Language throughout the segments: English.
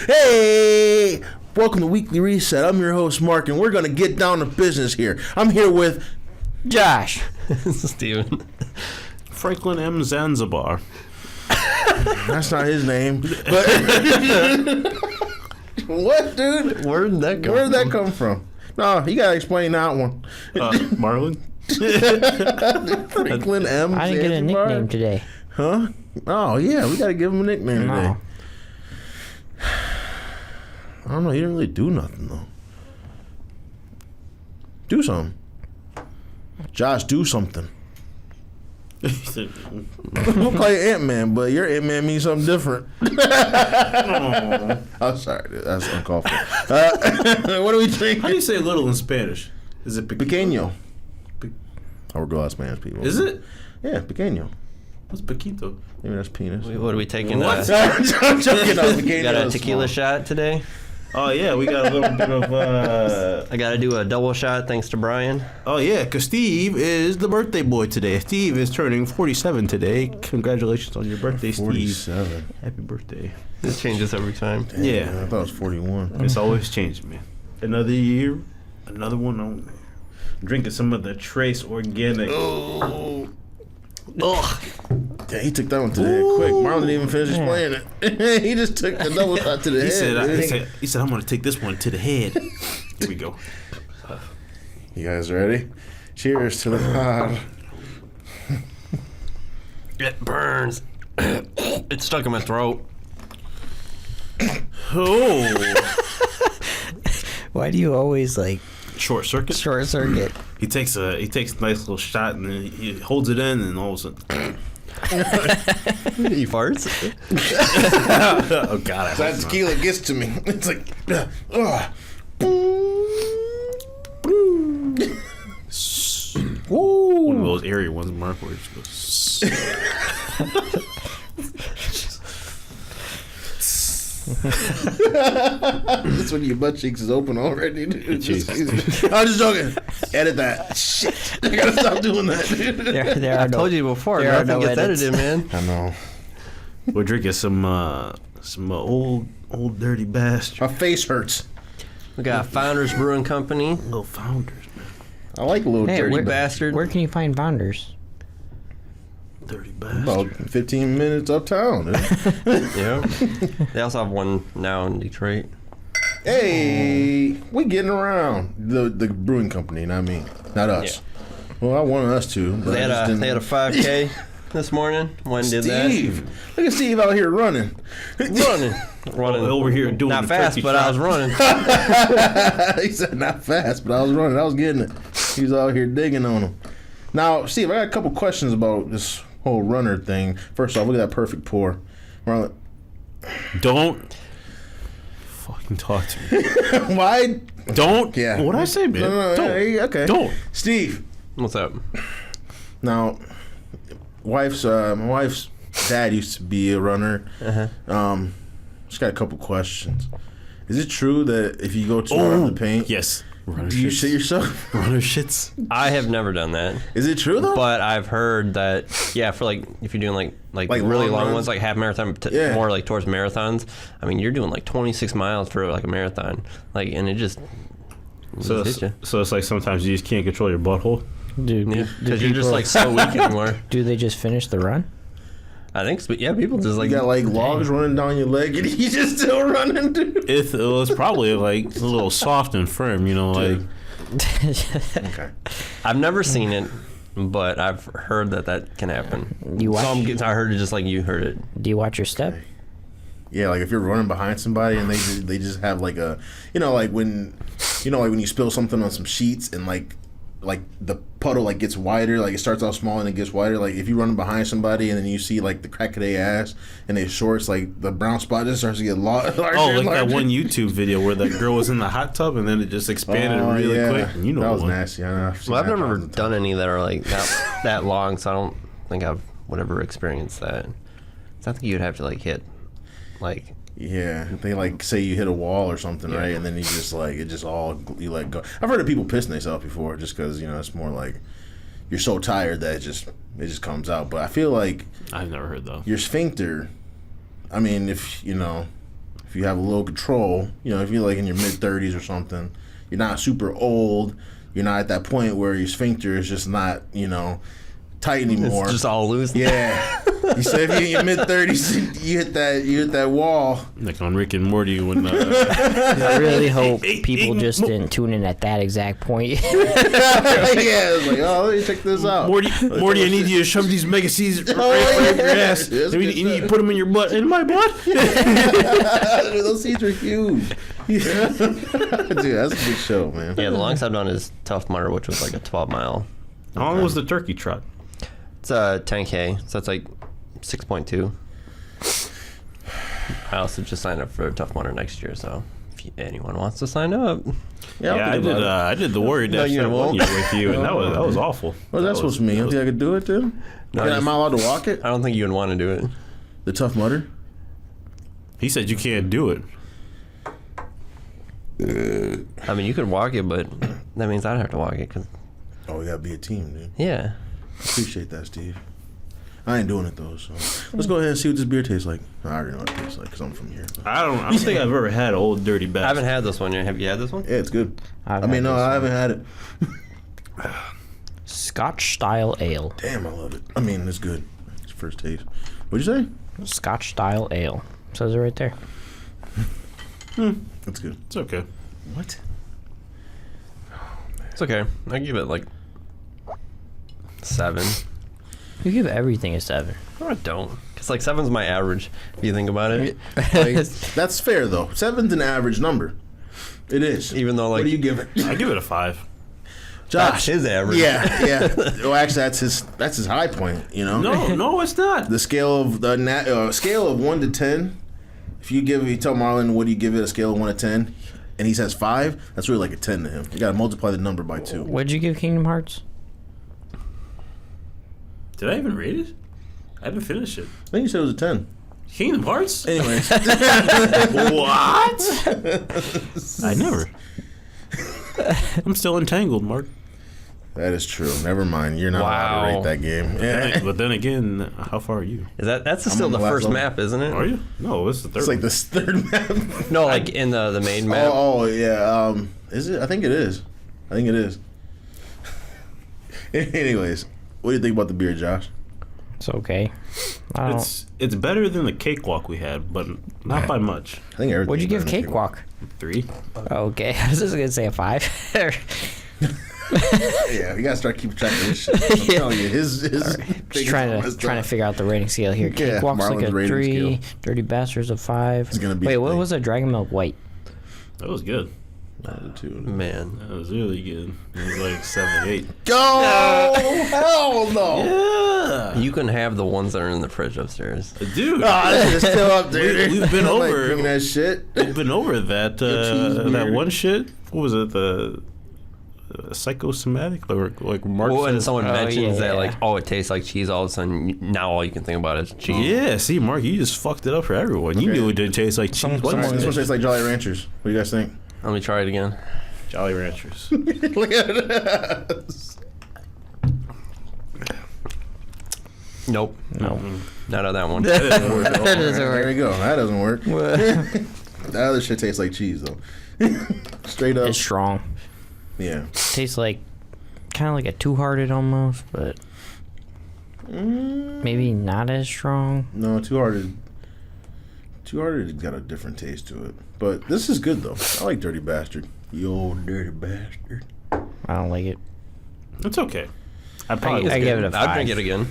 Hey, welcome to Weekly Reset. I'm your host, Mark, and we're going to get down to business here. I'm here with Josh. Steven. Franklin M. Zanzibar. That's not his name. But what, dude? Where did that come Where did that come from? No, you got to explain that one. Marlon? Franklin M. I didn't get a Zanzibar? nickname today. Huh? Oh, yeah, we got to give him a nickname today. No. I don't know. He didn't really do nothing, though. Do something. Josh, do something. We'll call you Ant-Man, but your Ant-Man means something different. I'm sorry. Dude. That's uncalled for. What do we drink? How do you say little in Spanish? Is it Pequeño. We're good Spanish people. Is it? Yeah, pequeño. What's Paquito? Maybe that's penis. What are we taking? What? I'm joking. Pequeño Got a is tequila small. shot today. Oh, yeah, we got a little bit of... I got to do a double shot thanks to Brian. Oh, yeah, because Steve is the birthday boy today. Steve is turning 47 today. Congratulations on your birthday, Steve. 47. Happy birthday. This changes every time. Damn, Yeah. man, I thought it was 41. It's always changing, man. Another year, another one on. Drinking some of the Trace Organic. Oh. Ugh. Yeah, he took that one to the head quick. Marlon didn't even finish explaining it. He just took the double shot to the head. He said, I'm going to take this one to the head. Here we go. You guys ready? Cheers to the pod. It burns. It's stuck in my throat. Oh. Why do you always Short circuit. short circuit? He takes a nice little shot and then he holds it in and all of a sudden. He farts? Oh, God. I That hope not. tequila gets to me. It's like, One of those area ones, Mark, where it just goes. That's when your butt cheeks is open already, dude. I'm just joking. Edit that. Shit. I gotta stop doing that, dude. There are I told you before, there are nothing no gets edits. edited, man. I know. We're drinking some old dirty bastard. My face hurts. We got Founders Brewing Company. Little Founders, man. I like a little Hey, dirty where- Bastard. Where can you find Founders? Dirty bastard. About 15 minutes uptown. Dude. Yeah. They also have one now in Detroit. Hey, we getting around. The brewing company, not me. Not us. Well, I wanted us to. But They I just didn't. had a 5K this morning. One did that. Steve. Look at Steve out here running. Running. Over here doing Not the fast, turkey but I was trot. running. He said not fast, but I was running. I was getting it. He was out here digging on him. Now, Steve, I got a couple questions about this whole runner thing. First off, look at that perfect pour. Marlon, Don't fucking talk to me. why? Don't. Yeah. What'd I say, man? No, Don't. hey, okay. Don't. Steve. What's up? Now, my wife's dad used to be a runner. Just got a couple questions. Is it true that if you go too hard on the paint, Yes. Runner do you shits. shit yourself? Runner shits. I have never done that. Is it true though? But I've heard that, yeah, for if you're doing like really long long runs? ones, like half marathon, Yeah. more like towards marathons. I mean, you're doing like 26 miles for like a marathon, and it just So hits you. it's like sometimes you just can't control your butthole. Dude, Yeah, because you're just like so weak anymore. do they just finish the run? I think, so, yeah, people just like you got like logs running down your leg and you just still running, dude. It was probably like a little soft and firm, like. Okay. I've never seen it, but I've heard that can happen. You watch? I heard it just like you heard it. Do you watch your step? Yeah, like if you're running behind somebody and they just have like a, like when you spill something on some sheets and like the puddle like gets wider, like it starts off small and it gets wider. Like if you're running behind somebody and then you see like the crack of their ass and their shorts, like the brown spot just starts to get larger. Oh, like and larger. that one YouTube video where that girl was in the hot tub and then it just expanded really quick. You know that was one. nasty. I've Well, I've never done any that are like that long, so I don't think I would ever experience that. So I think you'd have to like hit, like. Yeah, they like say you hit a wall or something, right? And then you just like you let go. I've heard of people pissing themselves before, just because it's more like you're so tired that it just comes out. But I feel like I've never heard though. your sphincter I mean, if you have a little control, if you're like in your mid-30s or something, you're not super old. You're not at that point where your sphincter is just not, tight anymore. It's just all loose. Yeah. You say if you're in your mid-30s, you hit that wall. Like on Rick and Morty when... I really hope people just didn't tune in at that exact point. Yeah, it's like, oh, let me check this out. Morty, I need you to shove these mega seeds right up your ass. You need to put them in your butt. In my butt? Those seeds are huge. Dude, that's a good show, man. Yeah, the longest I've done is Tough Mudder, which was like a 12-mile. How long was the turkey trot? It's 10K, so that's like 6.2. I also just signed up for Tough Mudder next year, so if anyone wants to sign up. Yeah, I did the Warrior Dash you that one won't. year with you, and that was awful. What was that supposed to mean? You don't think I could do it, then? No, Am I allowed to walk it? I don't think you would want to do it. The Tough Mudder? He said you can't do it. I mean, you could walk it, but that means I'd have to walk it. Oh, we gotta be a team, dude. Yeah. Appreciate that, Steve. I ain't doing it though, so let's go ahead and see what this beer tastes like. I already know what it tastes like because I'm from here. I don't think I've ever had Old Dirty I Bastard. haven't had this one yet. Have you had this one? Yeah, it's good. I haven't had it. Scotch style ale. Damn, I love it. I mean, it's good. It's first taste. What'd you say? Scotch style ale. Says it right there. It's good. It's okay. What? It's okay. I give it like 7. You give everything a 7. No, I don't. Because like 7's my average, if you think about it. That's fair though. 7's an average number. It is. Even though, like... What do you give it? I give it a 5. That's Josh. his average. Yeah. Well, actually, that's his high point. No, it's not. The scale of scale of 1 to 10. If you tell Marlon what do you give it a scale of 1 to 10, and he says 5, that's really like a 10 to him. You gotta multiply the number by 2. What'd you give Kingdom Hearts? Did I even rate it? I haven't finished it. I think you said it was a 10. Kingdom Hearts? Anyways. What? I never. I'm still entangled, Mark. That is true. Never mind. You're not allowed to rate that game. Yeah. But then again, how far are you? That's still on the the last first level. map, isn't it? Are you? No, it's the third. It's like this third map. No, like in the main map. Oh, yeah. Is it? I think it is. Anyways, what do you think about the beer, Josh? It's okay. I don't. It's better than the cakewalk we had, but not by much. I think everything. What'd you give Cakewalk? 3. Okay, I was just gonna say a 5. Yeah, you gotta start keeping track of this shit. I'm telling you, his Just trying to figure out the rating scale here. Yeah, Cakewalk's like Marlon's a rating 3. scale. Dirty Bastards a 5. It's gonna be Wait, a what thing. was a Dragon Milk White? That was good. Man. That was really good. It was like 7, 8. Oh, hell no! Yeah. You can have the ones that are in the fridge upstairs. Dude. This is still up there. We've been I'm, like, over- drinking that shit. We've been over that cheese that beer. one shit. What was it? The psychosomatic? Or like Mark Well, when says- someone mentions that, yeah. like, oh, it tastes like cheese, all of a sudden, now all you can think about is cheese. Yeah, see, Mark, you just fucked it up for everyone. You Okay. knew it didn't taste like cheese. Someone- This one tastes like Jolly Ranchers. What do you guys think? Let me try it again. Jolly Ranchers. Look at this. Nope. No. Not on that one. That didn't work at all. That doesn't There work. we go. That doesn't work. That other shit tastes like cheese though. Straight up. It's strong. Yeah. Tastes like kind of like a Two Hearted almost, but maybe not as strong. No, Two Hearted. Two Hearted got a different taste to it, but this is good though. I like Dirty Bastard. You old dirty bastard. I don't like it. It's okay. I probably I give it a I'd 5. drink it again.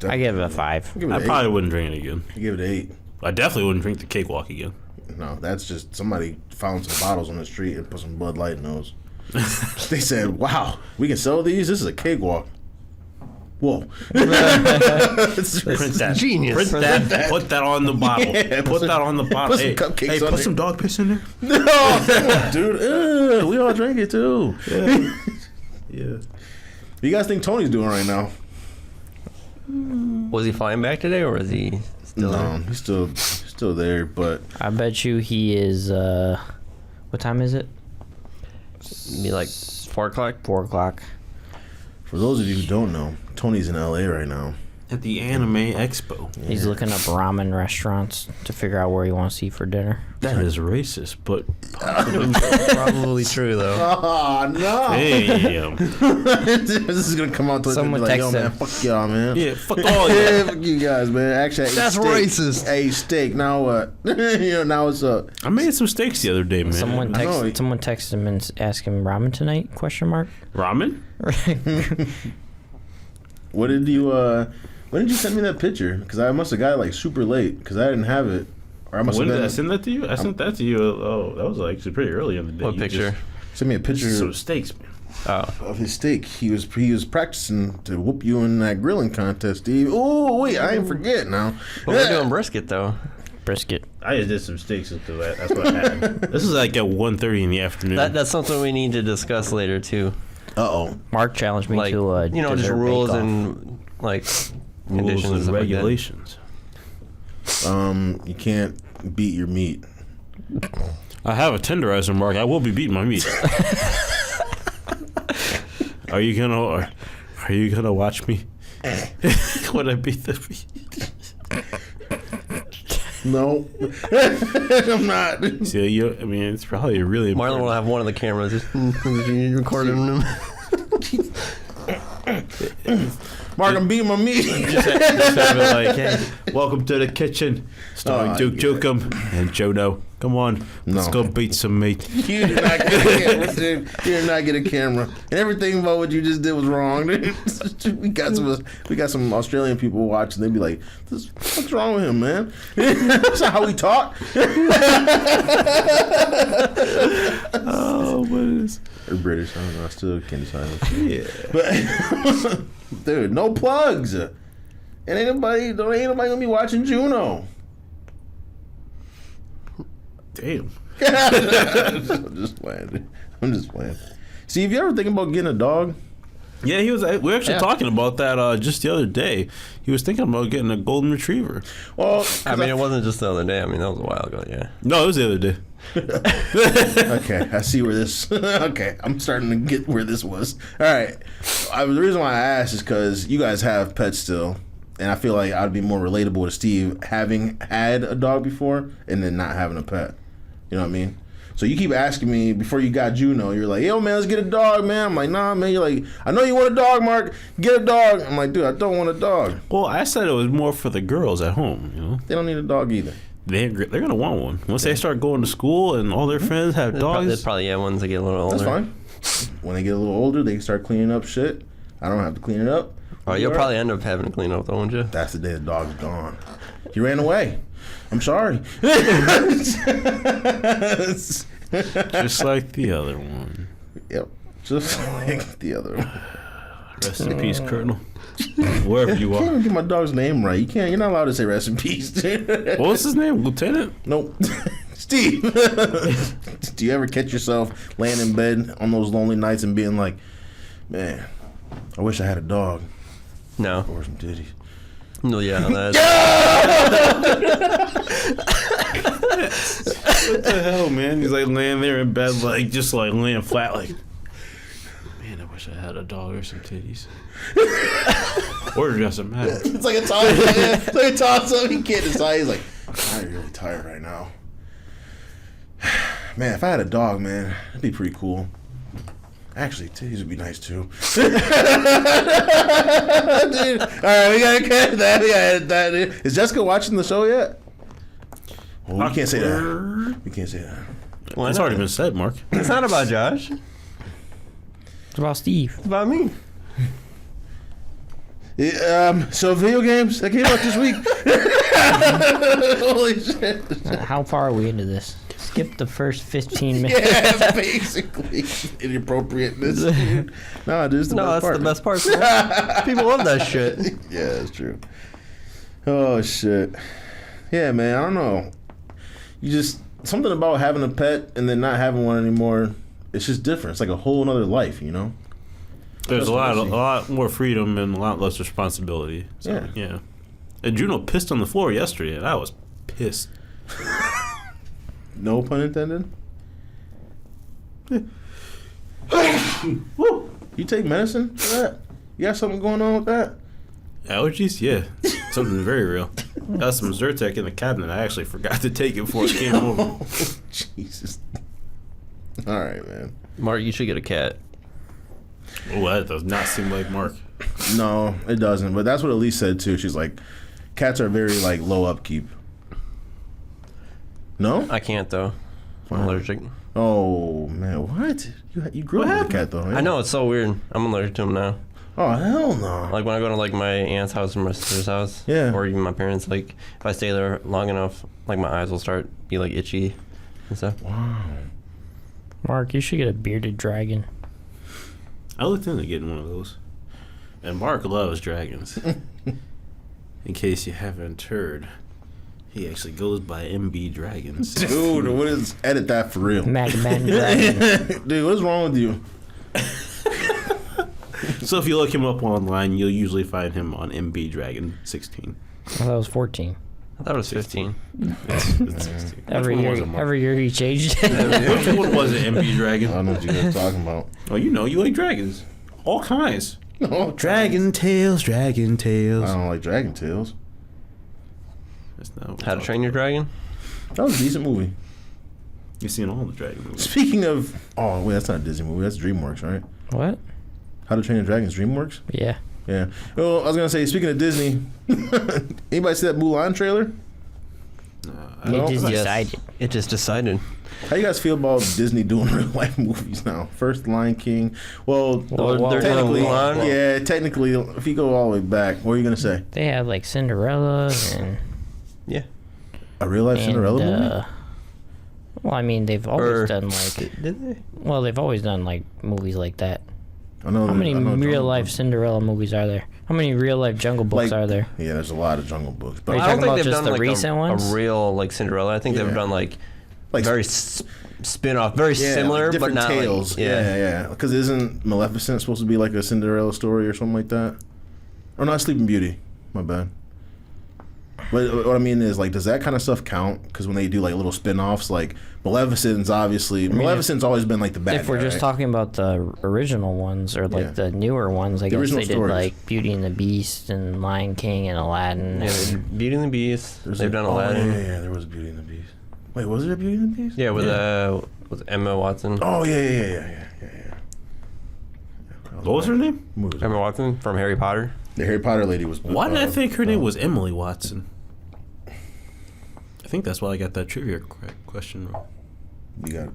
I give it a 5. Give it I an probably wouldn't drink it again. 8. Give it an 8. I definitely wouldn't drink the cakewalk again. No, that's just somebody found some bottles on the street and put some Bud Light in those. They said, "Wow, we can sell these. This is a cakewalk." Whoa. Print that. Genius. Print that. Put that on the bottle. Yeah, put that on the bottle. put some Hey, cupcakes hey, on put there. some dog piss in there. No, come on, dude. We all drink it too. Yeah. What you guys think Tony's doing right now? Was he flying back today, or is he still No, he's still there, but I bet you he is. What time is it? Be like 4 o'clock? 4 o'clock. for those of you who don't know, Tony's in LA right now. At the Anime Expo. He's looking up ramen restaurants to figure out where he wants to eat for dinner. That is racist, but Probably true though. Oh no! damn. This is gonna come out to Someone like, yo, text man, him. fuck y'all, man. Yeah, fuck all Yeah, y'all. fuck you guys, man. Actually, I ate That's steak. racist. I ate steak. Now what? Now what's up? I made some steaks the other day, man. Someone know. texted him and asked him ramen tonight? Question mark. Ramen? What did you? When did you send me that picture? Because I must have got it like super late because I didn't have it, or I must When have did been. I send that to you? I sent that to you. Oh, that was actually pretty early in the day. What You picture? Send me a picture Just, some steaks, man. Oh, of his steak. He was practicing to whoop you in that grilling contest, Steve. Oh wait, I ain't forget now. but we're doing brisket though. Brisket. I just did some steaks until that's what happened. This is like at 1:30 in the afternoon. That's something we need to discuss later too. Uh-oh. Mark challenged me Like to a you know, just dessert rules bake-off. and like Rules conditions and stuff like that. regulations. You can't beat your meat. I have a tenderizer, Mark. I will be beating my meat. Are you gonna watch me when I beat the meat? No, I'm not. See, I mean, it's probably really Marlon will important. have one of the cameras just recording him. Mark, I'm beating my meat. Just have it like, hey, welcome to the kitchen, starring Oh, Duke yeah. Jokum and Jono. Come on, let's No. go beat some meat. You did not get a camera, dude. You did not get a camera. And everything about what you just did was wrong, dude. we got some Australian people watching. They'd be like, "What's wrong with him, man? That's not how we talk." Oh, what is? Or British. I don't know. I still can't decide. Yeah. But dude, no plugs. And ain't nobody gonna be watching Juno. Damn. I'm just playing. See, if you ever thinking about getting a dog, Yeah, we were actually Yeah. talking about that just the other day. He was thinking about getting a golden retriever. well, I mean, it wasn't just the other day. I mean, that was a while ago. Yeah. No, it was the other day. okay, I see where this. Okay, I'm starting to get where this was. All right, the reason why I asked is because you guys have pets still, and I feel like I'd be more relatable to Steve having had a dog before and then not having a pet. You know what I mean? So you keep asking me before you got Juno. You're like, "Yo, man, let's get a dog, man." I'm like, "Nah, man." You're like, "I know you want a dog, Mark. Get a dog." I'm like, "Dude, I don't want a dog." Well, I said it was more for the girls at home, you know. They don't need a dog either. They're going to want one. Once they start going to school and all their friends have dogs. It's probably ones that get a little older. That's fine. When they get a little older, they can start cleaning up shit. I don't have to clean it up. Oh, you'll probably end up having to clean up, though, won't you? That's the day the dog's gone. He ran away. I'm sorry. Just like the other one. Yep. Just like the other one. Rest in peace, Colonel. Wherever you I can't are. even get my dog's name right. You're not allowed to say rest in peace. What was his name? Lieutenant? Nope. Steve. Do you ever catch yourself laying in bed on those lonely nights and being like, "Man, I wish I had a dog No. or some titties." No, yeah. That's, What the hell, man? He's like laying there in bed, like just like laying flat, like, man, I wish I had a dog or some titties. Or it doesn't matter. It's like a toss up. It's like a toss up. He can't decide. He's like, "I'm really tired right now." Man, if I had a dog, man, that'd be pretty cool. Actually, titties would be nice too. Dude, all right, we gotta cut that. We gotta edit that. Dude. Is Jessica watching the show yet? Well, we can't say that. We can't say that. why It's not? already been said, Mark. It's not about Josh. It's about Steve. It's about me. So video games that came out this week. Holy shit! How far are we into this? Skip the first 15 minutes. Yeah, basically inappropriateness. Dude. No, dude, it's the No, best that's part. the best part. Man. People love that shit. Yeah, that's true. Oh shit. Yeah, man. I don't know. You just something about having a pet and then not having one anymore. It's just different. It's like a whole other life, you know. There's That's a what I see. lot more freedom and a lot less responsibility. So, yeah. And Juno pissed on the floor yesterday, and I was pissed. No pun intended. Woo. You take medicine for that? You got something going on with that? Allergies? Yeah. Something very real. Got some Zyrtec in the cabinet. I actually forgot to take it before it came over. Jesus. All right, man. Mark, you should get a cat. Oh, that does not seem like Mark. No, it doesn't. But that's what Elise said too. She's like, cats are very like low upkeep. No? I can't though. I'm allergic. Oh man, what? You grew up with a cat though, right? I know, it's so weird. I'm allergic to them now. Oh hell no! Like when I go to like my aunt's house or my sister's house, Yeah. or even my parents, like if I stay there long enough, like my eyes will start be like itchy and stuff. Wow. Mark, you should get a bearded dragon. I looked into getting one of those. And Mark loves dragons. In case you haven't heard, he actually goes by MB Dragons. Dude, what is? Edit that for real. Magman dragon. Dude, what's wrong with you? So if you look him up online, you'll usually find him on MB Dragon 16. I thought it was 14. I thought it was 15. It's 16. Every Which one year, was it, Mark? every year he changed it. Which one was it, MB I Dragon? don't know what you guys are talking about. Oh, you know, you like dragons. All kinds. No, Dragon Tales. I don't like Dragon Tales. That's not what How to Train Your Dragon? That was a decent movie. You've seen all the dragon movies. Speaking of, oh wait, that's not a Disney movie. That's DreamWorks, right? What? How to Train Your Dragon is DreamWorks. Yeah. Yeah. Well, I was gonna say, speaking of Disney, anybody see that Mulan trailer? He No? just Yes. decided. It just decided. How you guys feel about Disney doing real life movies now? First Lion King. Well, They're technically, doing Mulan. yeah, technically, if you go all the way back, what are you gonna say? They have like Cinderella and Yeah. A real life Cinderella movie? well, I mean, they've always Or- done like. Did they? Well, they've always done like movies like that. I know. How many I know real Jungle life Book. Cinderella movies are there? How many real life Jungle Books Like- are there? Yeah, there's a lot of Jungle Books, Are but you I don't talking think about they've just done the like recent ones? a real like Cinderella. I think Yeah. they've done like like very spin-off, very yeah, similar, but different not tales. like Yeah. Because isn't Maleficent supposed to be like a Cinderella story or something like that? Or not Sleeping Beauty? My bad. But what I mean is, like, does that kind of stuff count? Because when they do like little spin-offs, like Maleficent's obviously Maleficent's always been like the bad. If we're guy, just right? talking about the original ones or like Yeah. the newer ones, I guess original they did stories. like Beauty and the Beast and Lion King and Aladdin. Yeah, they and did Beauty and the Beast. There's They've done Aladdin. Yeah, there was Beauty and the Beast. Wait, was there Beauty and the Beast? Yeah, with Emma Watson. Oh yeah. What was her name? What was it? Emma Watson from Harry Potter. The Harry Potter lady was. Why did I think her name was Emily Watson? I think that's why I got that trivia question wrong. You got.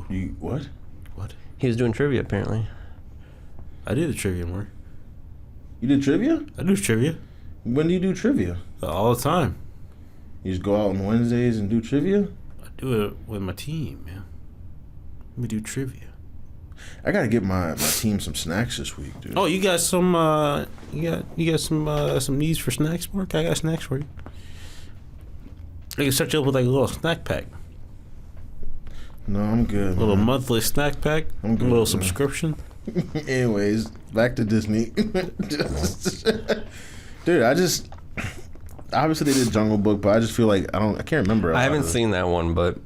You what? What? He was doing trivia apparently. I do the trivia, Mark. You did trivia? I do trivia When do you do trivia? all the time. You just go out on Wednesdays and do trivia? I do it with my team, man. We do trivia. I gotta get my team some snacks this week, dude. Oh, you got some? You got some needs for snacks, Mark? I got snacks for you. I can set you up with like a little snack pack, No, I'm good. a little man. monthly snack pack, I'm good, a little man. subscription. Anyways, back to Disney. Dude, I just obviously they did Jungle Book, but I just feel like I can't remember. I haven't seen that one, but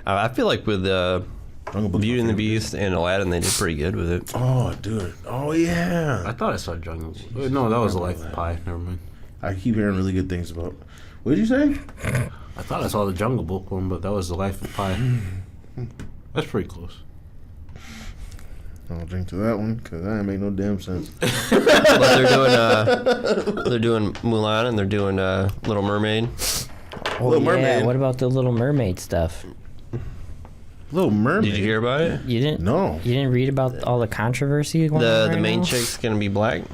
I feel like with Jungle Book. Beauty and the Beast and Aladdin, they did pretty good with it. Oh, dude. Oh yeah. I thought I saw Jungle. No, that was the Life of Pi. Never mind. I keep hearing really good things about. What did you say? I thought I saw the Jungle Book one, but that was the Life of Pi. That's pretty close. I'll drink to that one because that ain't make no damn sense. But they're doing Mulan and they're doing Little Mermaid. Oh, Little yeah. Mermaid. What about the Little Mermaid stuff? Little Mermaid. Did you hear about it? You didn't? No. You didn't read about all the controversy going on The right main now? chick's gonna be black.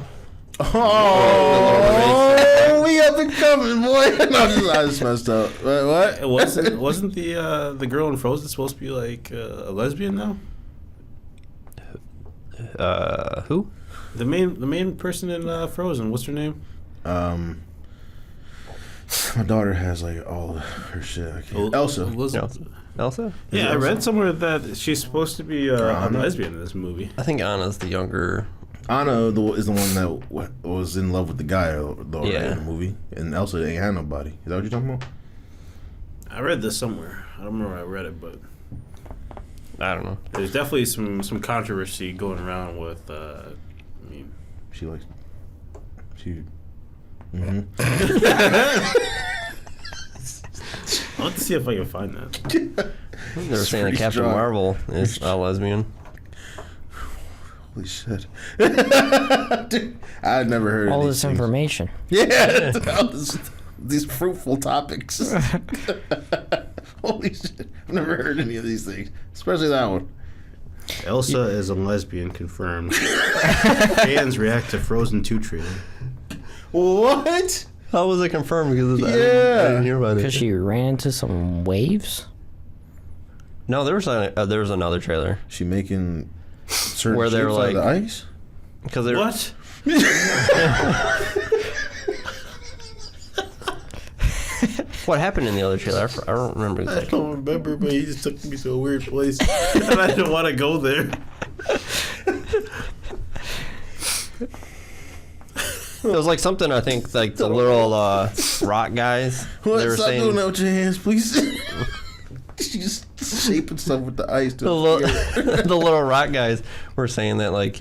Oh, we up and coming, boy. No, I just messed up. What? It wasn't the girl in Frozen supposed to be like a lesbian now? Who? The main person in Frozen, what's her name? My daughter has like all of her shit. I can't. Elsa. Elsa? Yeah, I read somewhere that she's supposed to be a Anna? lesbian in this movie. I think Anna's the younger. Anna is the one that was in love with the guy though, right, Yeah. in the movie, and Elsa ain't had nobody. Is that what you're talking about? I read this somewhere. I don't remember where I read it, but I don't know. there's definitely some controversy going around with. I mean, She likes. She I'll have to see if I can find that. They were saying that pretty Captain strong. Marvel is a lesbian. Holy shit. Dude, I've never heard All of this these things. information. Yeah, these fruitful topics. Holy shit. I've never heard any of these things, especially that one. Elsa is a lesbian, confirmed. Fans react to Frozen 2 trailer. What? How was it confirmed? Because I didn't hear about it. Because she ran into some waves? No, there was another trailer She making certain Where they're shapes out of the like- ice? because they were, What? what happened in the other trailer? I don't remember I exactly. don't remember, but he just took me to a weird place, and I didn't want to go there. It was like something I think like the little rock guys. What? They were Stop saying doing that with your hands, please. She's shaping stuff with the ice. the little rock guys were saying that like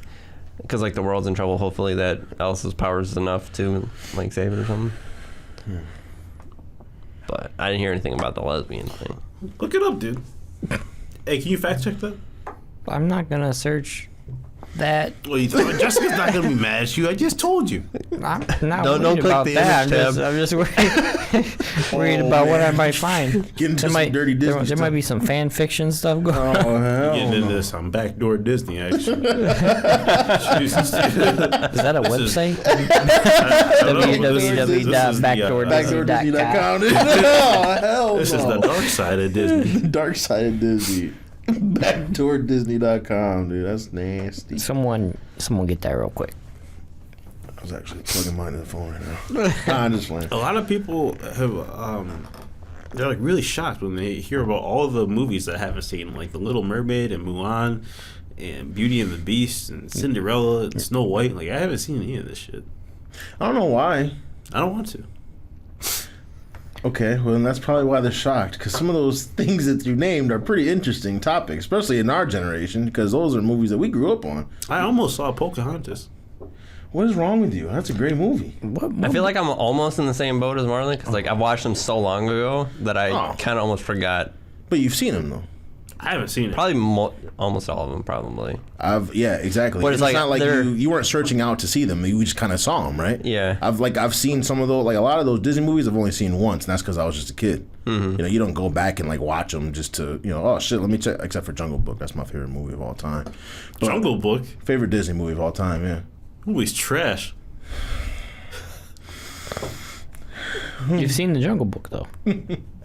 because like the world's in trouble. Hopefully that Elsa's powers is enough to like save it or something. But I didn't hear anything about the lesbian thing. Look it up, dude. Hey, can you fact check that? I'm not going to search that. Well, you thought Jessica's not gonna be mad at you. I just told you. I'm not Don't worried click about the that. image I'm just worried about what I might find. Get into There some might, dirty Disney there stuff. might be some fan fiction stuff going on. Oh, hell Getting into no. some backdoor Disney action. Is Jesus. that a This is- website? Backdoordisney.com. Oh, hell This is the no. dark side of Disney. Dark side of Disney. Backdoordisney.com, dude. That's nasty. Someone get that real quick. I was actually plugging mine in the phone right now. Nah, I'm just playing. A lot of people have, they're like really shocked when they hear about all the movies that I haven't seen, like The Little Mermaid and Mulan and Beauty and the Beast and Cinderella and Snow White. Like, I haven't seen any of this shit. I don't know why. I don't want to. Okay, well, then that's probably why they're shocked, because some of those things that you named are pretty interesting topics, especially in our generation, because those are movies that we grew up on. I almost saw Pocahontas. What is wrong with you? That's a great movie. I feel like I'm almost in the same boat as Marlon because like I've watched them so long ago that I Oh. kind of almost forgot. But you've seen them, though. I haven't seen it. Probably almost all of them, probably. Yeah, exactly. But And it's like not like they're- you weren't searching out to see them. You just kind of saw them, right? Yeah. I've seen some of those, like a lot of those Disney movies I've only seen once, and that's because I was just a kid. Mm-hmm. You know, you don't go back and like watch them just to, oh shit, let me check. Except for Jungle Book, that's my favorite movie of all time. But Jungle Book? favorite Disney movie of all time, yeah. Movie's trash. You've seen the Jungle Book though.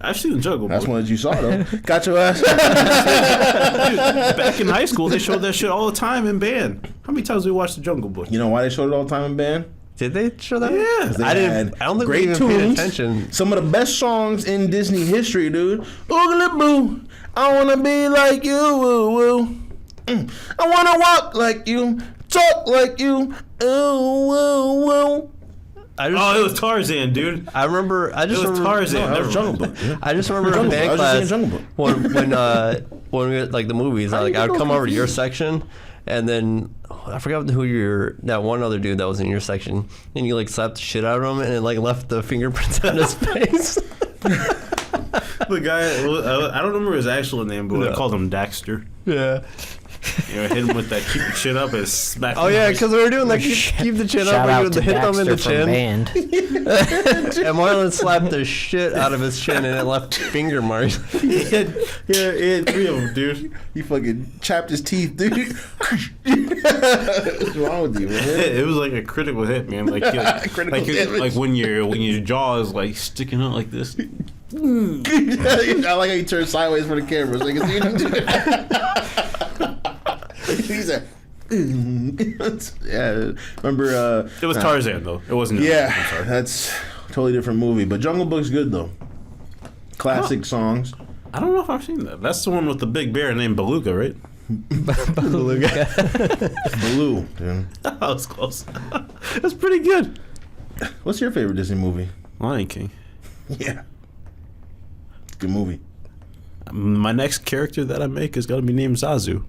I've seen the Jungle That's Book. one that you saw though. Got your ass. Back in high school, they showed that shit all the time in band. How many times we watched the Jungle Book? You know why they showed it all the time in band? Did they show that? Yeah. They I didn't. had I don't think great we even paid tunes. attention. Some of the best songs in Disney history, dude. Oogly boo, I wanna be like you, woo woo. I wanna walk like you, talk like you, ooh woo woo. I just. Oh, it was Tarzan, dude. I remember. I It just was remember. Tarzan. That Never was mind. Jungle Book. Yeah. I just remember in Jungle Book. band I was just saying class Jungle Book. when we had, like the movies. How Like you I would get come all over to your confused? section, and then I forgot who that one other dude that was in your section, and you like slapped the shit out of him, and it like left the fingerprints on his face. The guy, I don't remember his actual name, but I No. called him Daxter. Yeah. You know, hit him with that keep your chin up and smack Oh him. yeah, because we were doing like keep the chin up, Shout and you out would to hit them in the Baxter from chin. Band. And Marlon slapped the shit out of his chin, and it left finger marks. he had 3 of them, dude. He fucking chapped his teeth, dude. What's wrong with you, man? It was like a critical hit, man. Like, Critical damage. like when your jaw is like sticking out like this. I like how you turn sideways for the camera so you can see him. He's like, yeah. Remember? It was Tarzan though. It wasn't. I'm Yeah, sorry. that's a totally different movie. But Jungle Book's good though. Classic songs. I don't know if I've seen that. That's the one with the big bear named Beluga, right? Blue, dude. That was close. That's pretty good. What's your favorite Disney movie? Lion King. Yeah. Good movie. My next character that I make is gonna be named Zazu.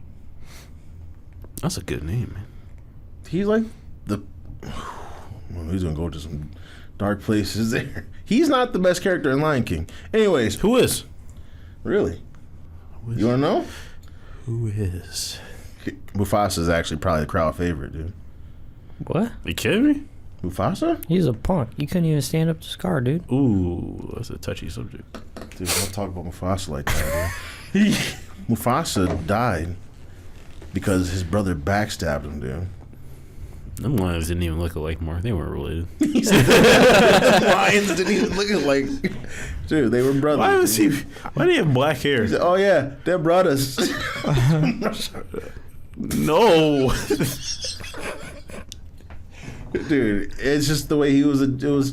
That's a good name, man. He's like the. Well, he's gonna go to some dark places there. He's not the best character in Lion King. Anyways, Who is? really? You want to know? Who is? Mufasa is actually probably the crowd favorite, dude. What? You kidding me? Mufasa? He's a punk. You couldn't even stand up to Scar, dude. Ooh, that's a touchy subject. Dude, don't talk about Mufasa like that, dude. Mufasa died because his brother backstabbed him, dude. Them lions didn't even look alike, Mark. They weren't related. Lions didn't even look like, dude, they were brothers. Why do he have black hair? He said, oh yeah, they're brothers. No. Dude, it's just the way he was. It was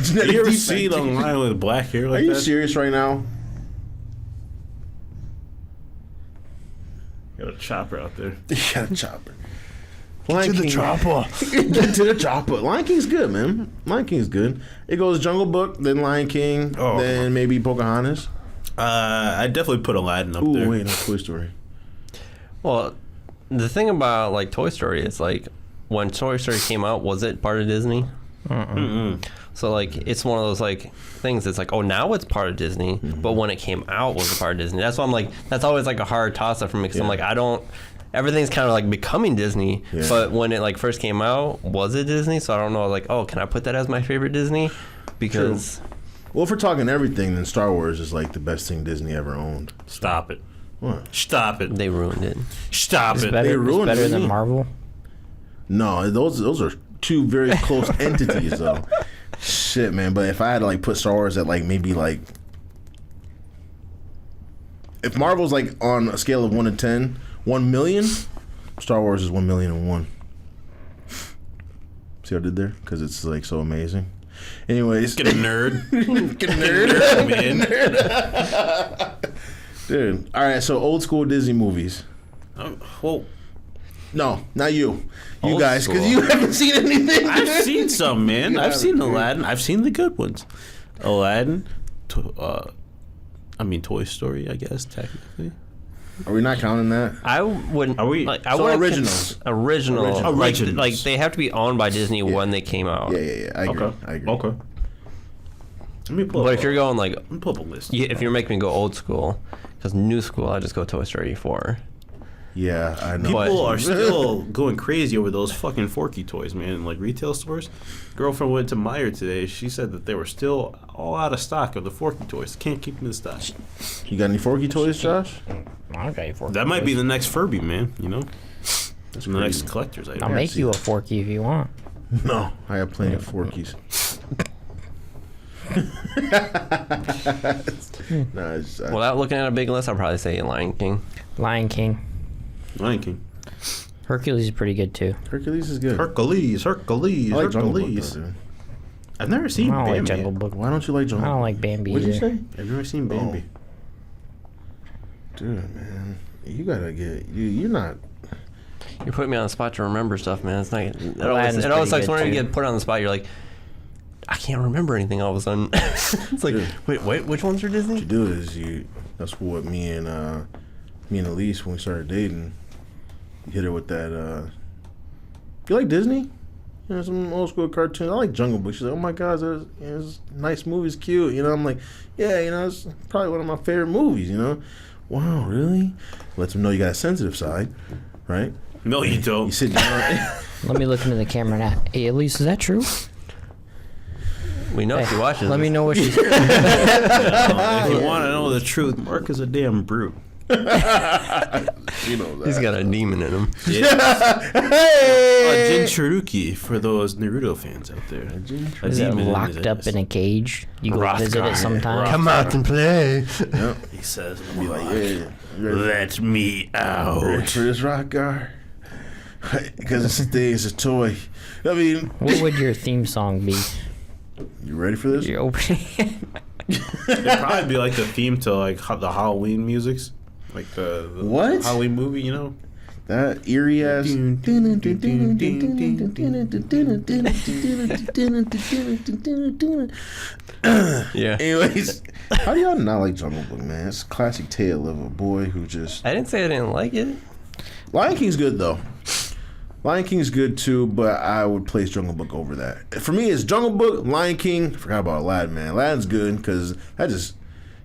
genetic You ever defect. seen a lion with black hair like Are you that? serious right now? Got a chopper out there. You got a chopper. Lion to the King- chopper. Get to the chopper. Lion King's good, man. Lion King's good. It goes Jungle Book, then Lion King, then maybe Pocahontas. I'd definitely put Aladdin up Ooh, there. wait, no, Toy Story. Well, the thing about like Toy Story is like when Toy Story came out, was it part of Disney? So like it's one of those like things that's like, oh, now it's part of Disney, but when it came out, was it part of Disney? That's why I'm like, that's always like a hard toss up for me because I'm like, I don't. Everything's kind of like becoming Disney, but when it like first came out, was it Disney? So I don't know. Like, oh, can I put that as my favorite Disney? Because Well, if we're talking everything, then Star Wars is like the best thing Disney ever owned. Stop it. What? Stop it. they ruined it. Stop It's it. better, They it's ruined better Disney. than Marvel. No, those are two very close entities, though. Shit, man. But if I had to like put Star Wars at like maybe like, if Marvel's like on a scale of 1 to 10, 1 million, Star Wars is 1,000,001. See what I did there? Because it's like so amazing. Anyways, Get a nerd. Get a nerd. man. Dude. All right, so old school Disney movies. Well, No, not you. You Old guys, because school. you haven't seen anything. I've seen some, man. I've seen dude. Aladdin. I've seen the good ones. Aladdin. Toy Story, I guess, technically. Are we not counting that? I wouldn't. Are we- Like, I So wouldn't originals. Original. Originals. Like they have to be owned by Disney when they came out. Yeah. I agree. I agree. Okay. Let me pull But up. if you're going like, Let me pull up a list. if you're making me go old school, because new school, I just go Toy Story 4. Yeah, I know. But- People are still going crazy over those fucking Forky toys, man. In, like retail stores. Girlfriend went to Meijer today. She said that they were still all out of stock of the Forky toys. Can't keep them in stock. You got any Forky toys, Josh? Okay, for That might be the next Furby, man. You know, That's the next crazy. collector's item. I'll make you a Forky if you want. No, I have plenty of Forkies. No, it's, Without looking at a big list, I'd probably say Lion King. Lion King. Lion King. Hercules is pretty good too. Hercules is good. Hercules. I like Jungle Book, though, dude. I've never seen I don't like Bambi. Jungle Book. Why don't you like I Jungle don't Book? like Bambi What did you either. say? I've never seen Bambi. Dude, man, you gotta get you're not. You're putting me on the spot to remember stuff, man. It's not. It Aladdin's always pretty sucks good, whenever you too. get put on the spot. You're like, I can't remember anything all of a sudden. It's like, Dude. wait, which ones are What Disney? you do is That's what me and Elise, when we started dating, hit her with that. You like Disney? You know, some old school cartoons. I like Jungle Book. She's like, oh my God, there's nice movies, cute. You know, I'm like, yeah, you know, it's probably one of my favorite movies. You know, wow, really? Lets them know you got a sensitive side, right? No, you You don't. sit down. Let me look into the camera now. Hey, Elise, is that true? We know she watches. Let me this. know what she's. If you want to know the truth, Mark is a damn brute. You know that. He's got a demon in him. Hey! Jin Cherokee for those Naruto fans out there. A Is it demon locked up in a cage? You go Rothgar. visit it sometime. Come out and play. Yep. He says, Be like, yeah, you ready let me ready out. for this rock guard? Because it's a thing, it's a toy. I mean, What would your theme song be? you ready for this? Your opening. It'd probably be like the theme to like the Halloween musics. Like the What? Halloween movie, you know? That eerie ass. Yeah. Anyways, how do y'all not like Jungle Book, man? It's a classic tale of a boy who just. I didn't say I didn't like it. Lion King's good though. Lion King's good too, but I would place Jungle Book over that. For me, it's Jungle Book, Lion King. Forgot about Aladdin, man. Aladdin's good because that just,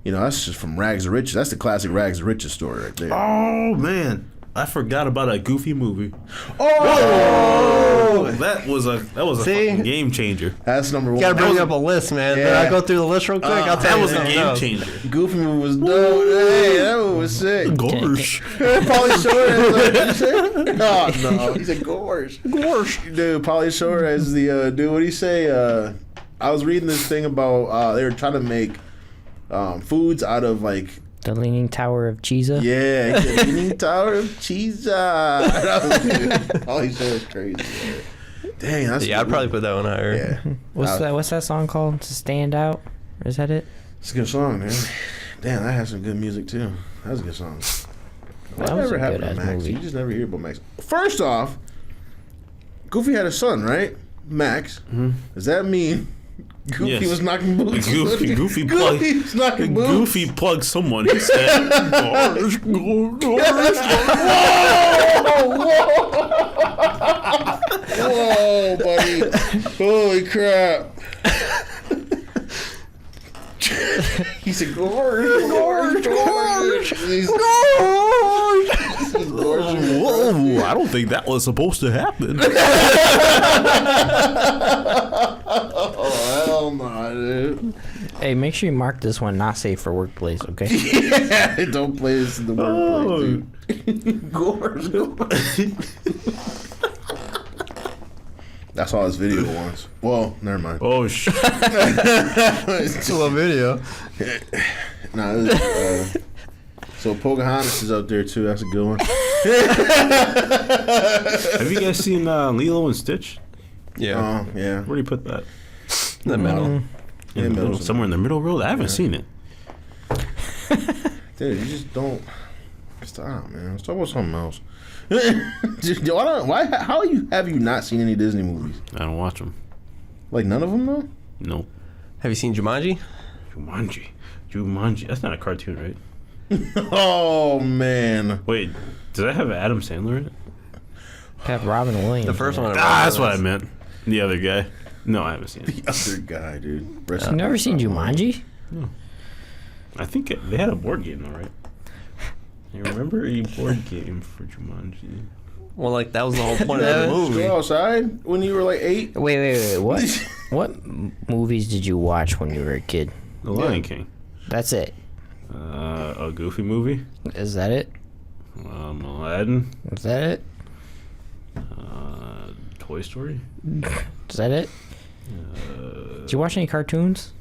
that's just from rags to riches. That's the classic rags to riches story right there. Oh man, I forgot about a Goofy movie. Oh, that was a fucking game changer. that's number one. You gotta bring up a list, man. Yeah. Then I go through the list real quick. I'll tell That you was a something game else. changer. Goofy movie was dope. Hey, that movie was sick. Gorsh. Pauly Shore as what you say? Oh no, he said Gorsh. Dude, Pauly Shore as the dude. What did he say? I was reading this thing about they were trying to make foods out of like. The Leaning Tower of Cheesa. Yeah, the Leaning Tower of Cheesa. Pauly Shore is crazy. Man. Dang, that's Yeah, I'd probably put that one higher. Yeah, What's that song called? To Stand Out? Or is that it? it's a good song, man. Damn, that has some good music too. That's a good song. That was Whatever a happened to good-ass Max? movie. You just never hear about Max. First off, Goofy had a son, right? Max. Does that mean Goofy Yes. was knocking boots? Goofy Goofy was knocking boots. Goofy plugged someone. He said, "Gorsh, Whoa, buddy. Holy crap. He said, Gorge. Whoa, I don't think that was supposed to happen." Oh, hell no, dude. Hey, make sure you mark this one not safe for workplace, okay? Yeah, don't play this in the workplace, dude. Gorge. That's all this video was. Well, never mind. Oh shit! It's a little video. Nah, it was, so Pocahontas is out there too. That's a good one. Have you guys seen Lilo and Stitch? Yeah. Yeah. Where do you put that? In the middle. In the middle. Somewhere in the middle road. I haven't seen it. Dude, you just don't stop, man. Let's talk about something else. How have you not seen any Disney movies? I don't watch them. Like none of them though? Nope. Have you seen Jumanji? Jumanji. That's not a cartoon, right? Oh man. Wait, does that have Adam Sandler in it? Have Robin Williams. The first one. That's what I meant. The other guy. No, I haven't seen it. The other guy, dude. You never seen Jumanji? I think they had a board game though, right? You remember a board game for Jumanji? Well, like that was the whole point of the movie. Go outside when you were like 8? Wait. What? What movies did you watch when you were a kid? The Lion King. That's it. A Goofy movie. Is that it? Aladdin. Is that it? Toy Story. Is that it? Did you watch any cartoons?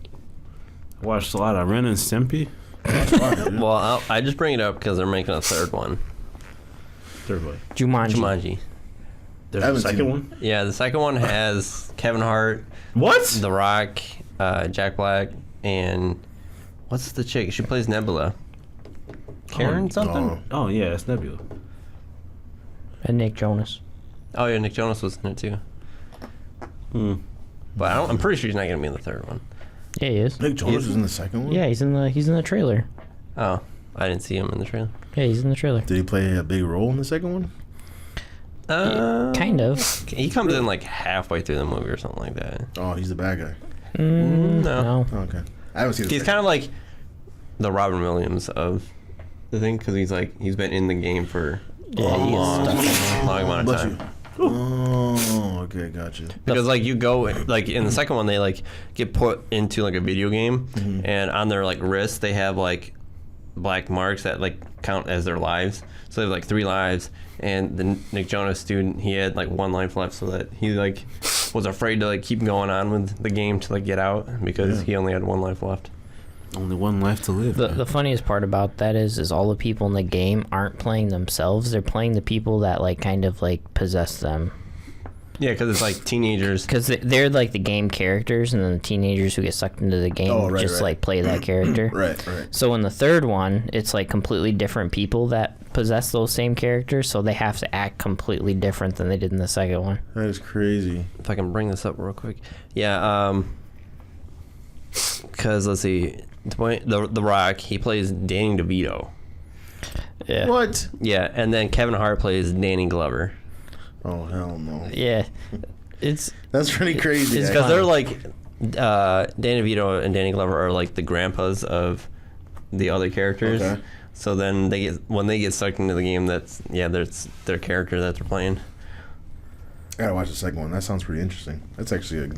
I watched a lot of Ren and Stimpy. Well, I just bring it up because they're making a third one. Third one. Jumanji. There's I a haven't second seen one. Yeah, the second one has Kevin Hart, What? The Rock, Jack Black, and what's the chick? She plays Nebula. Karen something? Oh yeah, it's Nebula. And Nick Jonas. Oh yeah, Nick Jonas was in it too. But I'm pretty sure he's not gonna be in the third one. Yeah, he is. Nick Jonas is in the second one? Yeah, he's in the trailer. Oh, I didn't see him in the trailer. Yeah, he's in the trailer. Did he play a big role in the second one? Kind of. He comes in like halfway through the movie or something like that. Oh, he's the bad guy. No. No. Okay. I haven't seen the He's second kind of like the Robin Williams of the thing because he's been in the game for a long amount of Bless time. you. Oh, okay, gotcha. Because like you go like in the second one they like get put into like a video game and on their like wrists they have like black marks that like count as their lives. So they have like 3 lives, and the Nick Jonas student, he had like 1 life left, so that he like was afraid to like keep going on with the game to like get out because he only had 1 life left. Only 1 life to live. The funniest part about that is all the people in the game aren't playing themselves. They're playing the people that like kind of like possess them. Yeah, because it's like teenagers. Because they're like the game characters, and then the teenagers who get sucked into the game like play that character. Right. So in the third one, it's like completely different people that possess those same characters, so they have to act completely different than they did in the second one. That is crazy. If I can bring this up real quick. Yeah, because let's see. The Rock, he plays Danny DeVito. Yeah. What? Yeah, and then Kevin Hart plays Danny Glover. Oh hell no. Yeah, That's pretty crazy. It's Because they're like Danny DeVito and Danny Glover are like the grandpas of the other characters. Okay. So then when they get sucked into the game, that's their character that they're playing. I gotta watch the second one. That sounds pretty interesting. That's actually a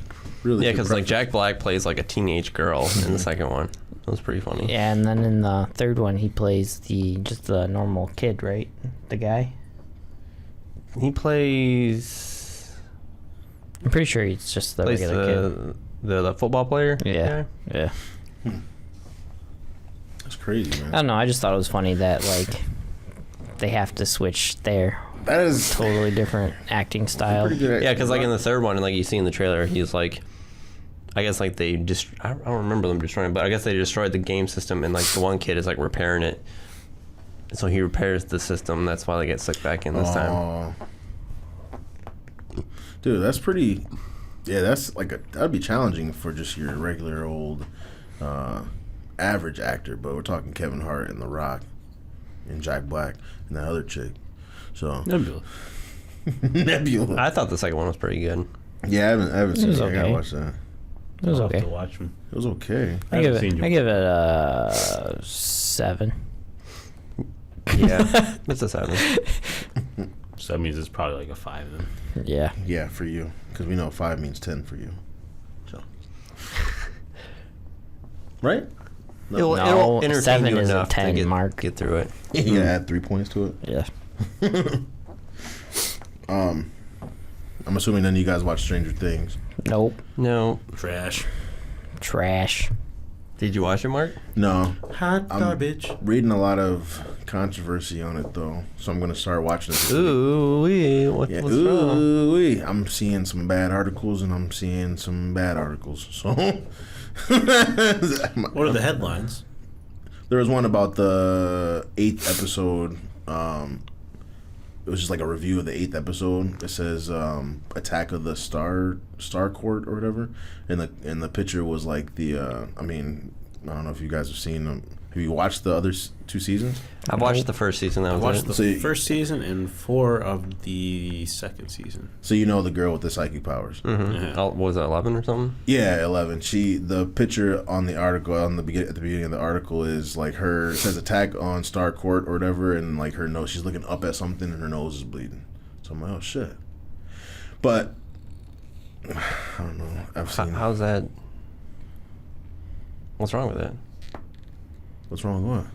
really Because like Jack Black plays like a teenage girl in the second one. It was pretty funny. yeah, and then in the third one he plays just the normal kid, right? The guy. He plays. I'm pretty sure he's just the regular kid. The football player. Yeah, yeah. That's crazy, man. I don't know. I just thought it was funny that like they have to switch their That is totally different acting style. pretty good. Yeah, because like in the third one, and like you see in the trailer, he's like, I guess like they just I don't remember them destroying, but I guess they destroyed the game system, and like the one kid is like repairing it. So he repairs the system. That's why they get sucked back in this time. Dude, that's pretty. Yeah, that's like that'd be challenging for just your regular old average actor. But we're talking Kevin Hart and The Rock, and Jack Black and that other chick. So Nebula. Nebula. I thought the second one was pretty good. Yeah, I haven't seen it. was I gotta okay. watch that. It was I'll have okay. to watch them. It was okay. I give haven't seen it a 7. Yeah, it's a 7. So that means it's probably like a 5 then. Yeah. Yeah, for you, because we know 5 means 10 for you. So, right? It'll No, entertain 7 you is a enough 10 to mark. get through it. You gotta add 3 points to it. Yeah. I'm assuming none of you guys watch Stranger Things. Nope. No. Trash. Trash. Did you watch it, Mark? No. Hot garbage. Reading a lot of controversy on it though, so I'm gonna start watching it. Ooh, what's wrong? Ooh, I'm seeing some bad articles and I'm seeing some bad articles. So, What are the headlines? there was one about the 8th episode. It was just like a review of the 8th episode. It says Attack of the Star Court or whatever, and the picture was like the. I mean, I don't know if you guys have seen them. Have you watched the other 2 seasons? I've watched the first season. That I was watched it. the So you- first season and 4 of the second season. So you know the girl with the psychic powers. Yeah. Oh, was it 11 or something? Yeah, 11. The picture on the article at the beginning of the article is like her. It says attack on Star Court or whatever, and like her nose. She's looking up at something, and her nose is bleeding. So I'm like, oh shit. But I don't know. I've seen. How's that? What's wrong with it? What's wrong with what?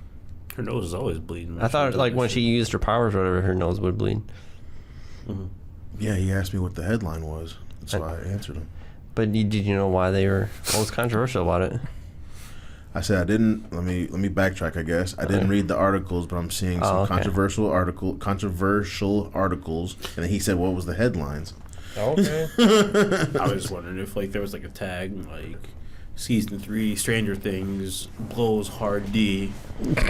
Her nose is always bleeding. I thought like when she used her powers or whatever, her nose would bleed. Yeah, he asked me what the headline was. That's why I answered him. But did you know why they were? What was controversial about it? I said I didn't. Let me backtrack. I guess I didn't read the articles, but I'm seeing some okay. controversial articles. And then he said, "What was the headlines?" Okay. I was just wondering if like there was like a tag like season 3 Stranger Things blows hard D.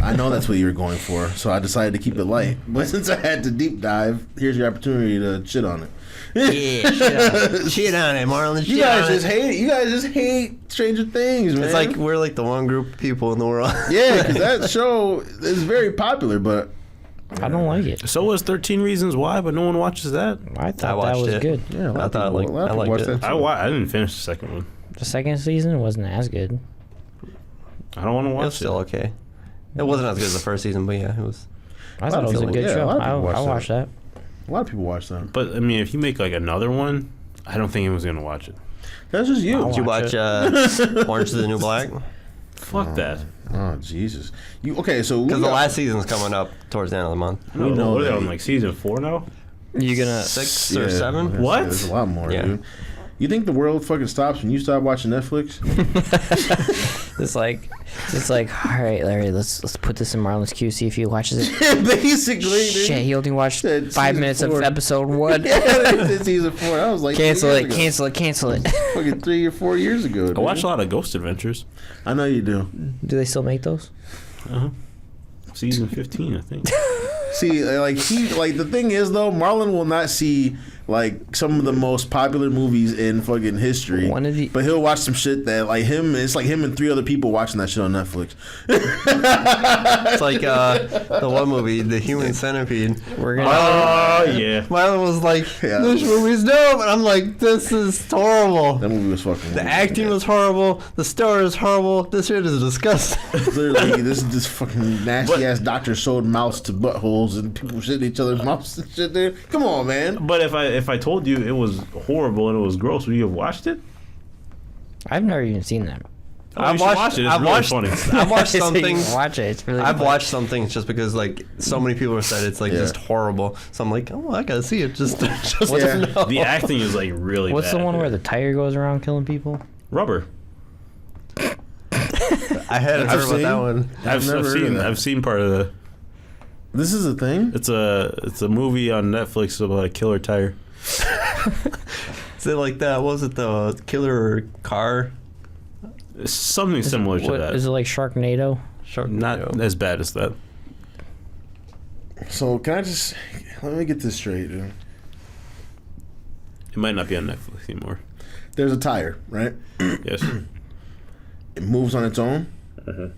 I know that's what you were going for, so I decided to keep it light. But since I had to deep dive, here's your opportunity to shit on it. Yeah, shit on it, Marlon. You guys just hate it. You guys just hate Stranger Things, man. It's like we're like the one group of people in the world. yeah, because that show is very popular, but I don't like it. So was 13 Reasons Why, but no one watches that. I thought watched that was it. good. yeah, a lot I of thought, people, like, a lot of I people liked watch it. that too. I didn't finish the second one. The second season wasn't as good. I don't want to It watch was still okay. It wasn't as good as the first season, but yeah, it was. I thought it was a people- good yeah, a show. lot of people I watch watched that. A lot of people watch that. But I mean, if you make like another one, I don't think anyone's gonna watch it. That's just you. I'll Did you watch watch Orange is the New Black? Fuck that. Oh Jesus! You okay? So Because the last season's coming up towards the end of the month. I don't know. know What are they that. on like season 4 now? You gonna 6 or 7? What? There's a lot more, Yeah. dude. You think the world fucking stops when you stop watching Netflix? It's like, all right, Larry, let's put this in Marlon's queue, see if he watches it. Basically, dude. Shit, he only watched Said 5 season minutes 4. of episode 1. Yeah, it's season 4. I was like, Cancel 3 it, years ago. cancel it. Fucking 3 or 4 years ago. Dude. I watch a lot of Ghost Adventures. I know you do. Do they still make those? Season 15, I think. See, like the thing is though, Marlon will not see like some of the most popular movies in fucking history. But he'll watch some shit that like him. It's like him and 3 other people watching that shit on Netflix. It's like the one movie, The Human Centipede. We're gonna. Oh yeah. Marlon was like, "This movie's dope," and I'm like, "This is horrible." That movie was fucking. The acting was horrible. The story is horrible. This shit is disgusting. Literally, this fucking nasty ass doctor sewed mouths to buttholes and people shitting each other's mouths and shit. There, come on, man. But if I told you it was horrible and it was gross, would you have watched it? I've never even seen that. I've watched it. It's really funny. I've watched some things. Watch it. It's really. I've funny. watched some things just because like so many people have said it's like just horrible. So I'm like, oh, I gotta see it just to know. The acting is like really. What's bad, the one where the tire goes around killing people? Rubber? I hadn't heard about that one. I've seen part of the. This is a thing. It's a movie on Netflix about a killer tire. Is it like that? What was it, the killer car? It's something similar to that. Is it like Sharknado? Not as bad as that. So can I just let me get this straight, dude? It might not be on Netflix anymore. There's a tire, right? Yes. It moves on its own, and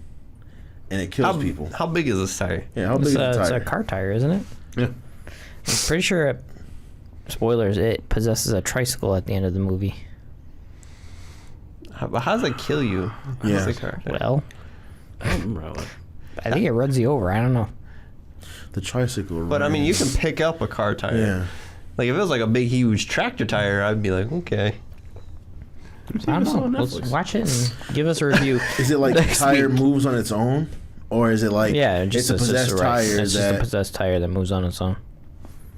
it kills people. How big is this tire? Yeah, how big is the It's tire? a car tire, isn't it? Yeah. I'm pretty sure. Spoilers. It possesses a tricycle at the end of the movie. How does it kill you? Yeah. The car tire? Well, I don't remember how that. I think it runs you over. I don't know. The tricycle. But I mean, you can pick up a car tire. Yeah. Like if it was like a big, huge tractor tire, I'd be like, okay. I don't know. Let's watch it and give us a review. Is it like the tire moves on its own, or is it like Just it's a possessed tire It's just a possessed tire that moves on its own.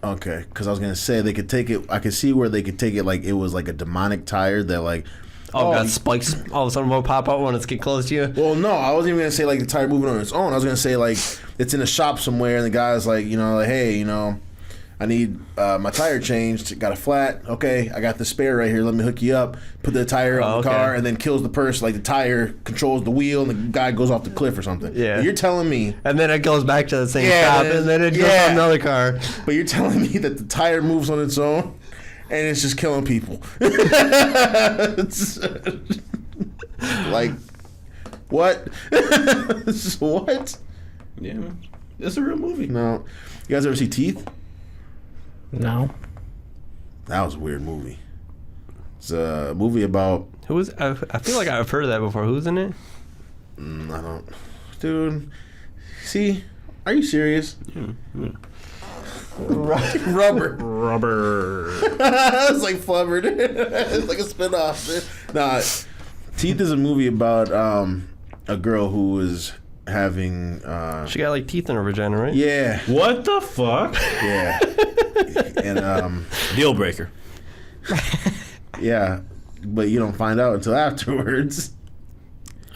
Okay, because I was gonna say they could take it. I could see where they could take it like it was like a demonic tire that like. God, spikes all of a sudden will pop out when it's get close to you. Well, no, I wasn't even gonna say like the tire moving on its own. I was gonna say like it's in a shop somewhere, and the guy's like, like, hey, I need my tire changed. Got a flat. Okay, I got the spare right here. Let me hook you up. Put the tire on the car, and then kills the person. Like the tire controls the wheel, and the guy goes off the cliff or something. Yeah. But you're telling me. And then it goes back to the same stop, and then it goes on another car. But you're telling me that the tire moves on its own, and it's just killing people. Like, what? What? Yeah, it's a real movie. No. You guys ever see Teeth? No. That was a weird movie. It's a movie about... Who is? I feel like I've heard of that before. Who's in it? I don't... Dude. See? Are you serious? Yeah. Rubber. It's like Flubber. It's like a spinoff. Nah, Teeth is a movie about a girl who was having... She got like teeth in her vagina, right? Yeah. What the fuck? Yeah. And Deal breaker. yeah, but you don't find out until afterwards.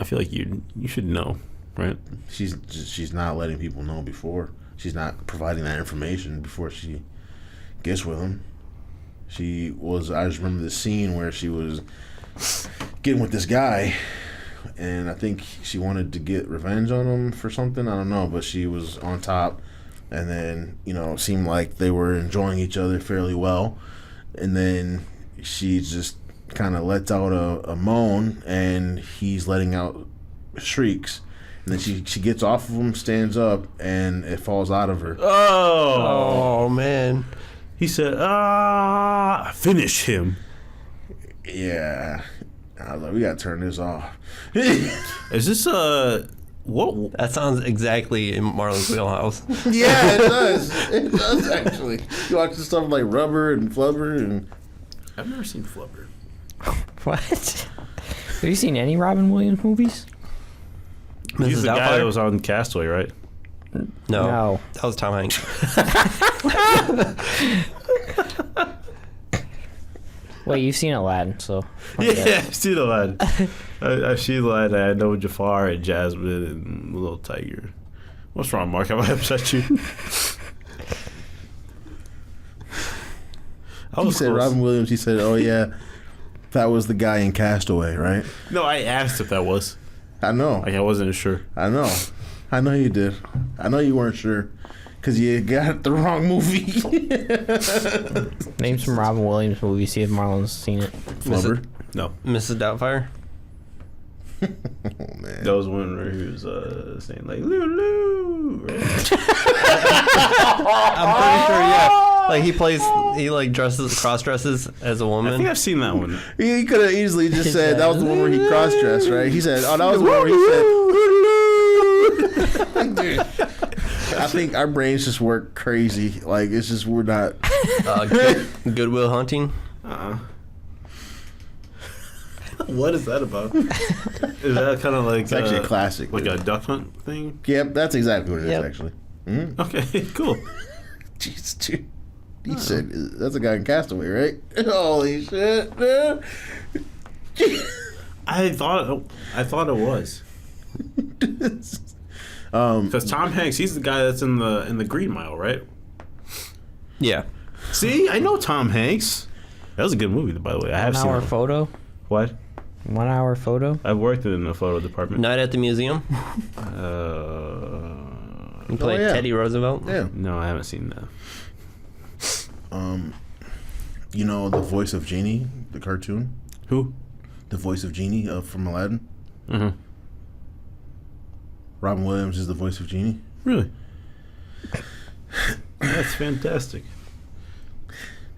I feel like you should know, right? She's not letting people know before. She's not providing that information before she gets with him. I just remember the scene where she was getting with this guy, and I think she wanted to get revenge on him for something. I don't know, but she was on top, and then, it seemed like they were enjoying each other fairly well, and then she just kind of lets out a moan, and he's letting out shrieks. And then she gets off of him, stands up, and it falls out of her. Oh man. He said, finish him. Yeah. I was like, we gotta turn this off. Is this what? That sounds exactly in Marlon's wheelhouse. Yeah, it does. It does, actually. You watch the stuff like Rubber and Flubber and... I've never seen Flubber. What? Have you seen any Robin Williams movies? He's Mrs. the guy Doubtfire? that was on Castaway, right? No. That was Tom Hanks. Wait, you've seen Aladdin, so... Yeah, I've seen Aladdin. I've seen Aladdin. I know Jafar and Jasmine and Little Tiger. What's wrong, Mark? Have I upset you? He said Robin Williams, he said, oh yeah, that was the guy in Castaway, right? No, I asked if that was. I know. Like, I wasn't sure. I know you did. I know you weren't sure. Because you got the wrong movie. Name some Robin Williams movies. See if Marlon's seen it. Flubber. No. Mrs. Doubtfire. Oh, man. That was one where he was saying like Lulu. Right? I'm pretty sure, yeah. Like he like cross dresses as a I woman. think I've seen that one. He could have easily just said that was the one where he cross-dressed, right? He said, "Oh, that was the one where he said." Dude, I think our brains just work crazy. Like it's just we're not. Goodwill Hunting. What is that about? Is that kind of like It's actually a classic. like a duck hunt thing? Yep, that's exactly what it is. Yep. Actually. Mm-hmm. Okay, cool. Jeez, dude. He said that's a guy in Castaway, right? Holy shit, dude. I thought it was because Tom Hanks, he's the guy that's in the Green Mile, right? Yeah. See, I know Tom Hanks. That was a good movie, by the way. I have 1 seen hour it. photo. What? 1 hour photo. I've worked in the photo department. Night at the Museum. You played yeah. Teddy Roosevelt. Yeah. No, I haven't seen that. You know the voice of Genie, the cartoon. Who? The voice of Genie from Aladdin. Mm-hmm. Robin Williams is the voice of Genie. Really? That's fantastic.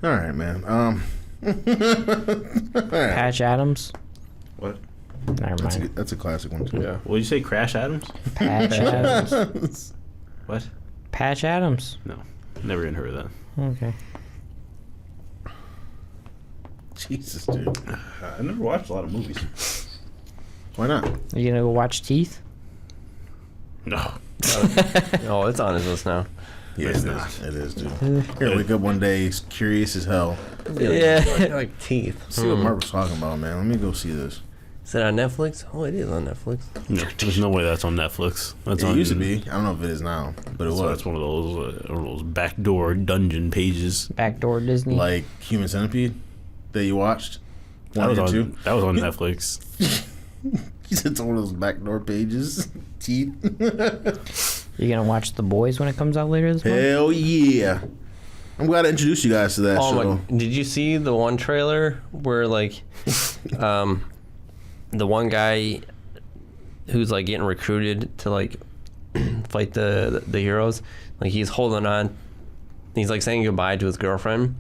All right, man. All right. Patch Adams. What? Never mind. That's a classic one too. Yeah. What did you say? Crash Adams? Patch Adams. What? Patch Adams. No, never even heard of that. Okay. Jesus, dude. I never watched a lot of movies. Why not? You gonna go watch Teeth? No. Oh, it's on his list now. Yeah, It's it not. is. It is, dude. You're gonna wake up one day he's curious as hell. Yeah. Like teeth. See what Mark was talking about, man. Let me go see this. Is it on Netflix? Oh, it is on Netflix. No, there's no way that's on Netflix. That's It on, used to be. I don't know if it is now, but it So was. that's one of those backdoor dungeon pages. Backdoor Disney. Like Human Centipede that you watched. That was One and two. on. That was on Netflix. He said it's one of those backdoor pages. Teeth. You gonna watch The Boys when it comes out later this month? Hell yeah. I'm glad to introduce you guys to that Oh show. my! Did you see the one trailer where like, the one guy who's like getting recruited to like fight the heroes, like he's holding on, he's like saying goodbye to his girlfriend,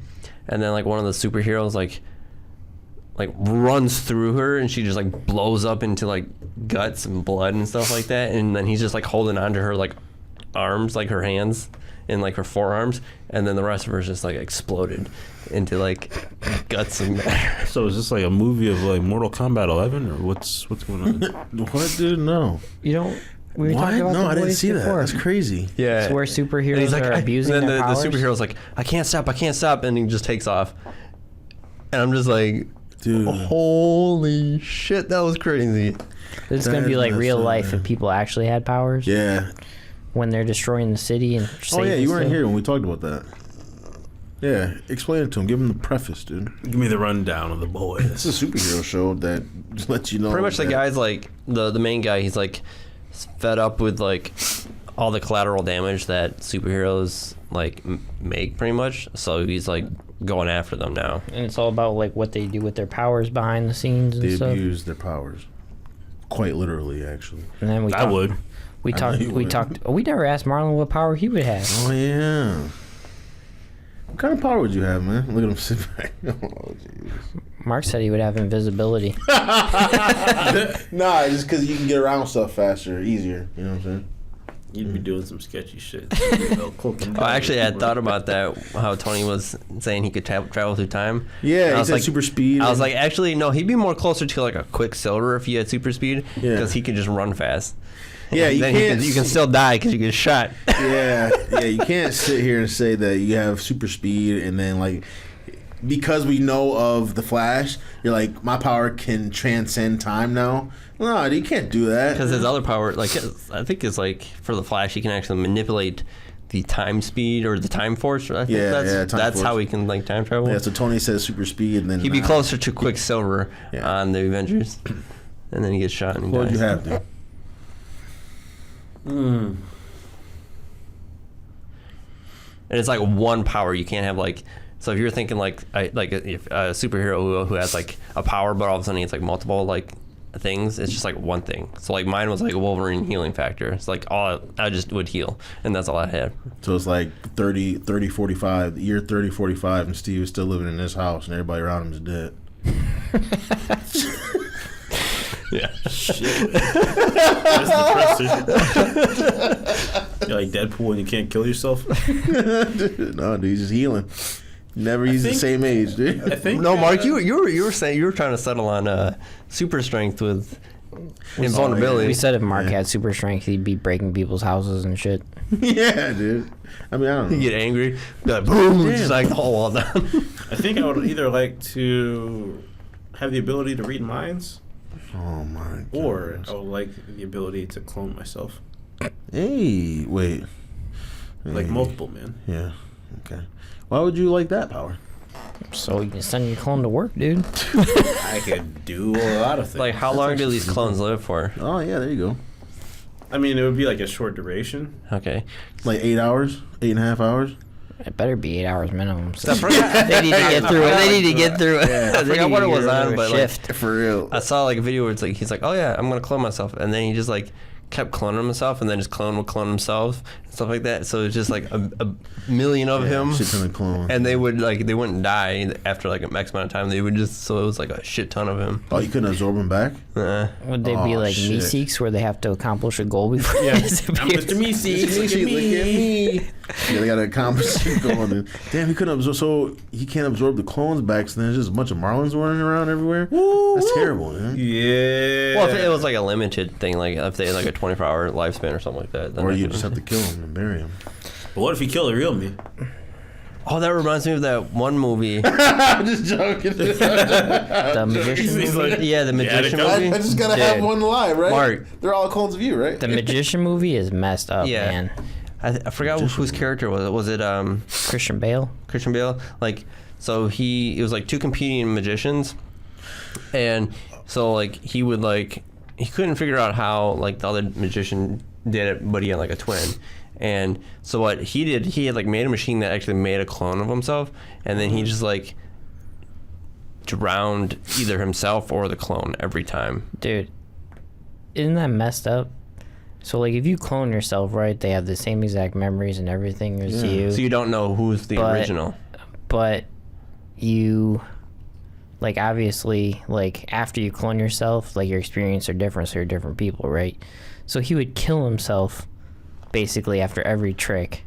and then like one of the superheroes like runs through her and she just like blows up into like guts and blood and stuff like that, and then he's just like holding on to her like arms, like her hands and like her forearms, and then the rest of her is just like exploded into like guts and matter. So is this like a movie of like Mortal Kombat 11 or what's going on? What, dude? No. You don't. We were What? talking about No, The I didn't Boys see that. before. That's crazy. Yeah, It's where And superheroes he's like, are abusing and then their the powers. superhero's like, I can't stop, and he just takes off. And I'm just like, Dude. holy shit, that was crazy. It's gonna be That like is real messed up, life man. if people actually had powers. Yeah. When they're destroying the city and Oh, yeah, saving you weren't stuff. here when we talked about that. Yeah, explain it to him. Give him the preface, dude. Give me the rundown of The Boys. It's a superhero show that just lets you know. Pretty much the that- guy's like, the main guy, he's like fed up with like all the collateral damage that superheroes like make pretty much. So he's like going after them now. And it's all about like what they do with their powers behind the scenes and They stuff. abuse their powers. Quite literally, actually. And then we I talked, would. we I talked know you we would. talked we never asked Marlon what power he would have. Oh, yeah. What kind of power would you have, man? Look at him sit back. Oh, jeez. Mark said he would have invisibility. Nah, just because you can get around stuff faster, easier. You know what I'm saying? You'd be doing some sketchy shit. Oh, actually, I had thought about that. How Tony was saying he could travel through time. Yeah, And I he was said like, super speed. I was like, actually, no. He'd be more closer to like a Quicksilver if he had super speed, Yeah. because he could just run fast. yeah, And you then can't. you can still die because you get shot. Yeah, you can't sit here and say that you have super speed and then like because we know of the Flash, you're like my power can transcend time now. No, you can't do that. Because his other power, like I think, is like for the Flash, he can actually manipulate the time speed or the time force. I think Yeah, that's time force. how he can like time travel. Yeah, so Tony says super speed, and then He'd be closer to Quicksilver Yeah. on the Avengers, and then he gets shot and he What would dies. you have, dude? and it's like one power. You can't have like. So if you're thinking like if a superhero who has like a power, but all of a sudden it's like multiple like things, it's just like one thing. So like mine was like a Wolverine healing factor. It's like all I just would heal, and that's all I had. So it's like 30, 45, the year 30, 45, and Steve is still living in this house, and everybody around him is dead. Yeah. Shit. That's depressing. You're like Deadpool and you can't kill yourself. No, dude, he's just healing. Never use the same age, dude. I think. No, Mark, you were saying you were trying to settle on super strength with invulnerability. We said if Mark had super strength, he'd be breaking people's houses and shit. Yeah, dude. I mean, I don't know. You get angry, be like boom, just like the whole wall down. I think I would either like to have the ability to read minds, Oh my god. or I would like the ability to clone myself, Hey, wait. like Hey. multiple, man. Yeah. Okay. Why would you like that power? So you can send your clone to work, dude. I could do a lot of things. Like, how long do these clones live for? Oh yeah, there you go. I mean, it would be like a short duration. Okay. Like 8 hours, 8.5 hours. It better be 8 hours minimum. So I forgot- they need to get through it. They need to get through it. I They forgot need what to it was get on, through a but like, shift. For real. I saw like a video where it's like he's like, oh yeah, I'm gonna clone myself, and then he just like kept cloning himself, and then his clone would clone himself and stuff like that. So it's just like a million of him, Shit ton of clones. and they wouldn't die after like an X amount of time. They would just, so it was like a shit ton of him. Oh, you couldn't absorb them back? Would they be Oh, like shit. Meeseeks where they have to accomplish a goal before Yeah, they disappear? I'm Mr. Meeseeks. Look at me. Yeah, they gotta accomplish it going. In. Damn, he couldn't absorb. So he can't absorb the clones back. So then there's just a bunch of Marlins running around everywhere. That's terrible, man. Yeah. Well, if it was like a limited thing, like if they had like a 24-hour lifespan or something like that, then Or they you could- just have to kill him and bury him. But what if he killed a real me? Oh, that reminds me of that one movie. I'm just joking. The magician He's movie. like, Yeah, the magician movie. I just gotta Dude. have one live, right? Mark. They're all clones of you, right? The magician movie is messed up, Yeah. man. I forgot whose character was it. Was it Christian Bale. Christian Bale? Like, so it was like two competing magicians, and so like he would like he couldn't figure out how like the other magician did it, but he had like a twin. And so what he did, he had like made a machine that actually made a clone of himself, and then he just like drowned either himself or the clone every time. Dude, isn't that messed up? So, like, if you clone yourself, right, they have the same exact memories and everything as you. So you don't know who's the But- original. But you, like, obviously, like, after you clone yourself, like, your experience are different, so you're different people, right? So he would kill himself, basically, after every trick.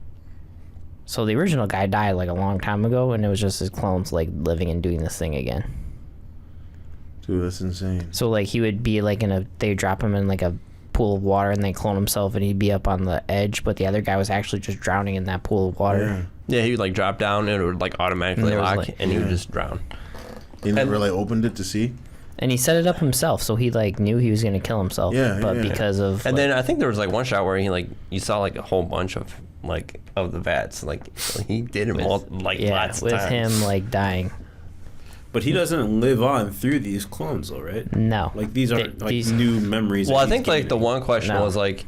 So the original guy died, like, a long time ago, and it was just his clones, like, living and doing this thing again. Dude, that's insane. So, like, he would be, like, they drop him in, like, a pool of water, and they clone himself, and he'd be up on the edge, but the other guy was actually just drowning in that pool of water. Yeah. Yeah, he would like drop down and it would like automatically And there was, lock, like- and he would just drown. He never like opened it to see. And he set it up himself, so he, like, knew he was going to kill himself. Yeah, But yeah. because of... And like, then I think there was like one shot where he like you saw like a whole bunch of like of the vats, like he did it like yeah, lots of with times. him, like, dying. But he doesn't live on through these clones, though, right? No. Like these aren't like these- new memories. Well, that I he's think like the gaining. one question No. was like,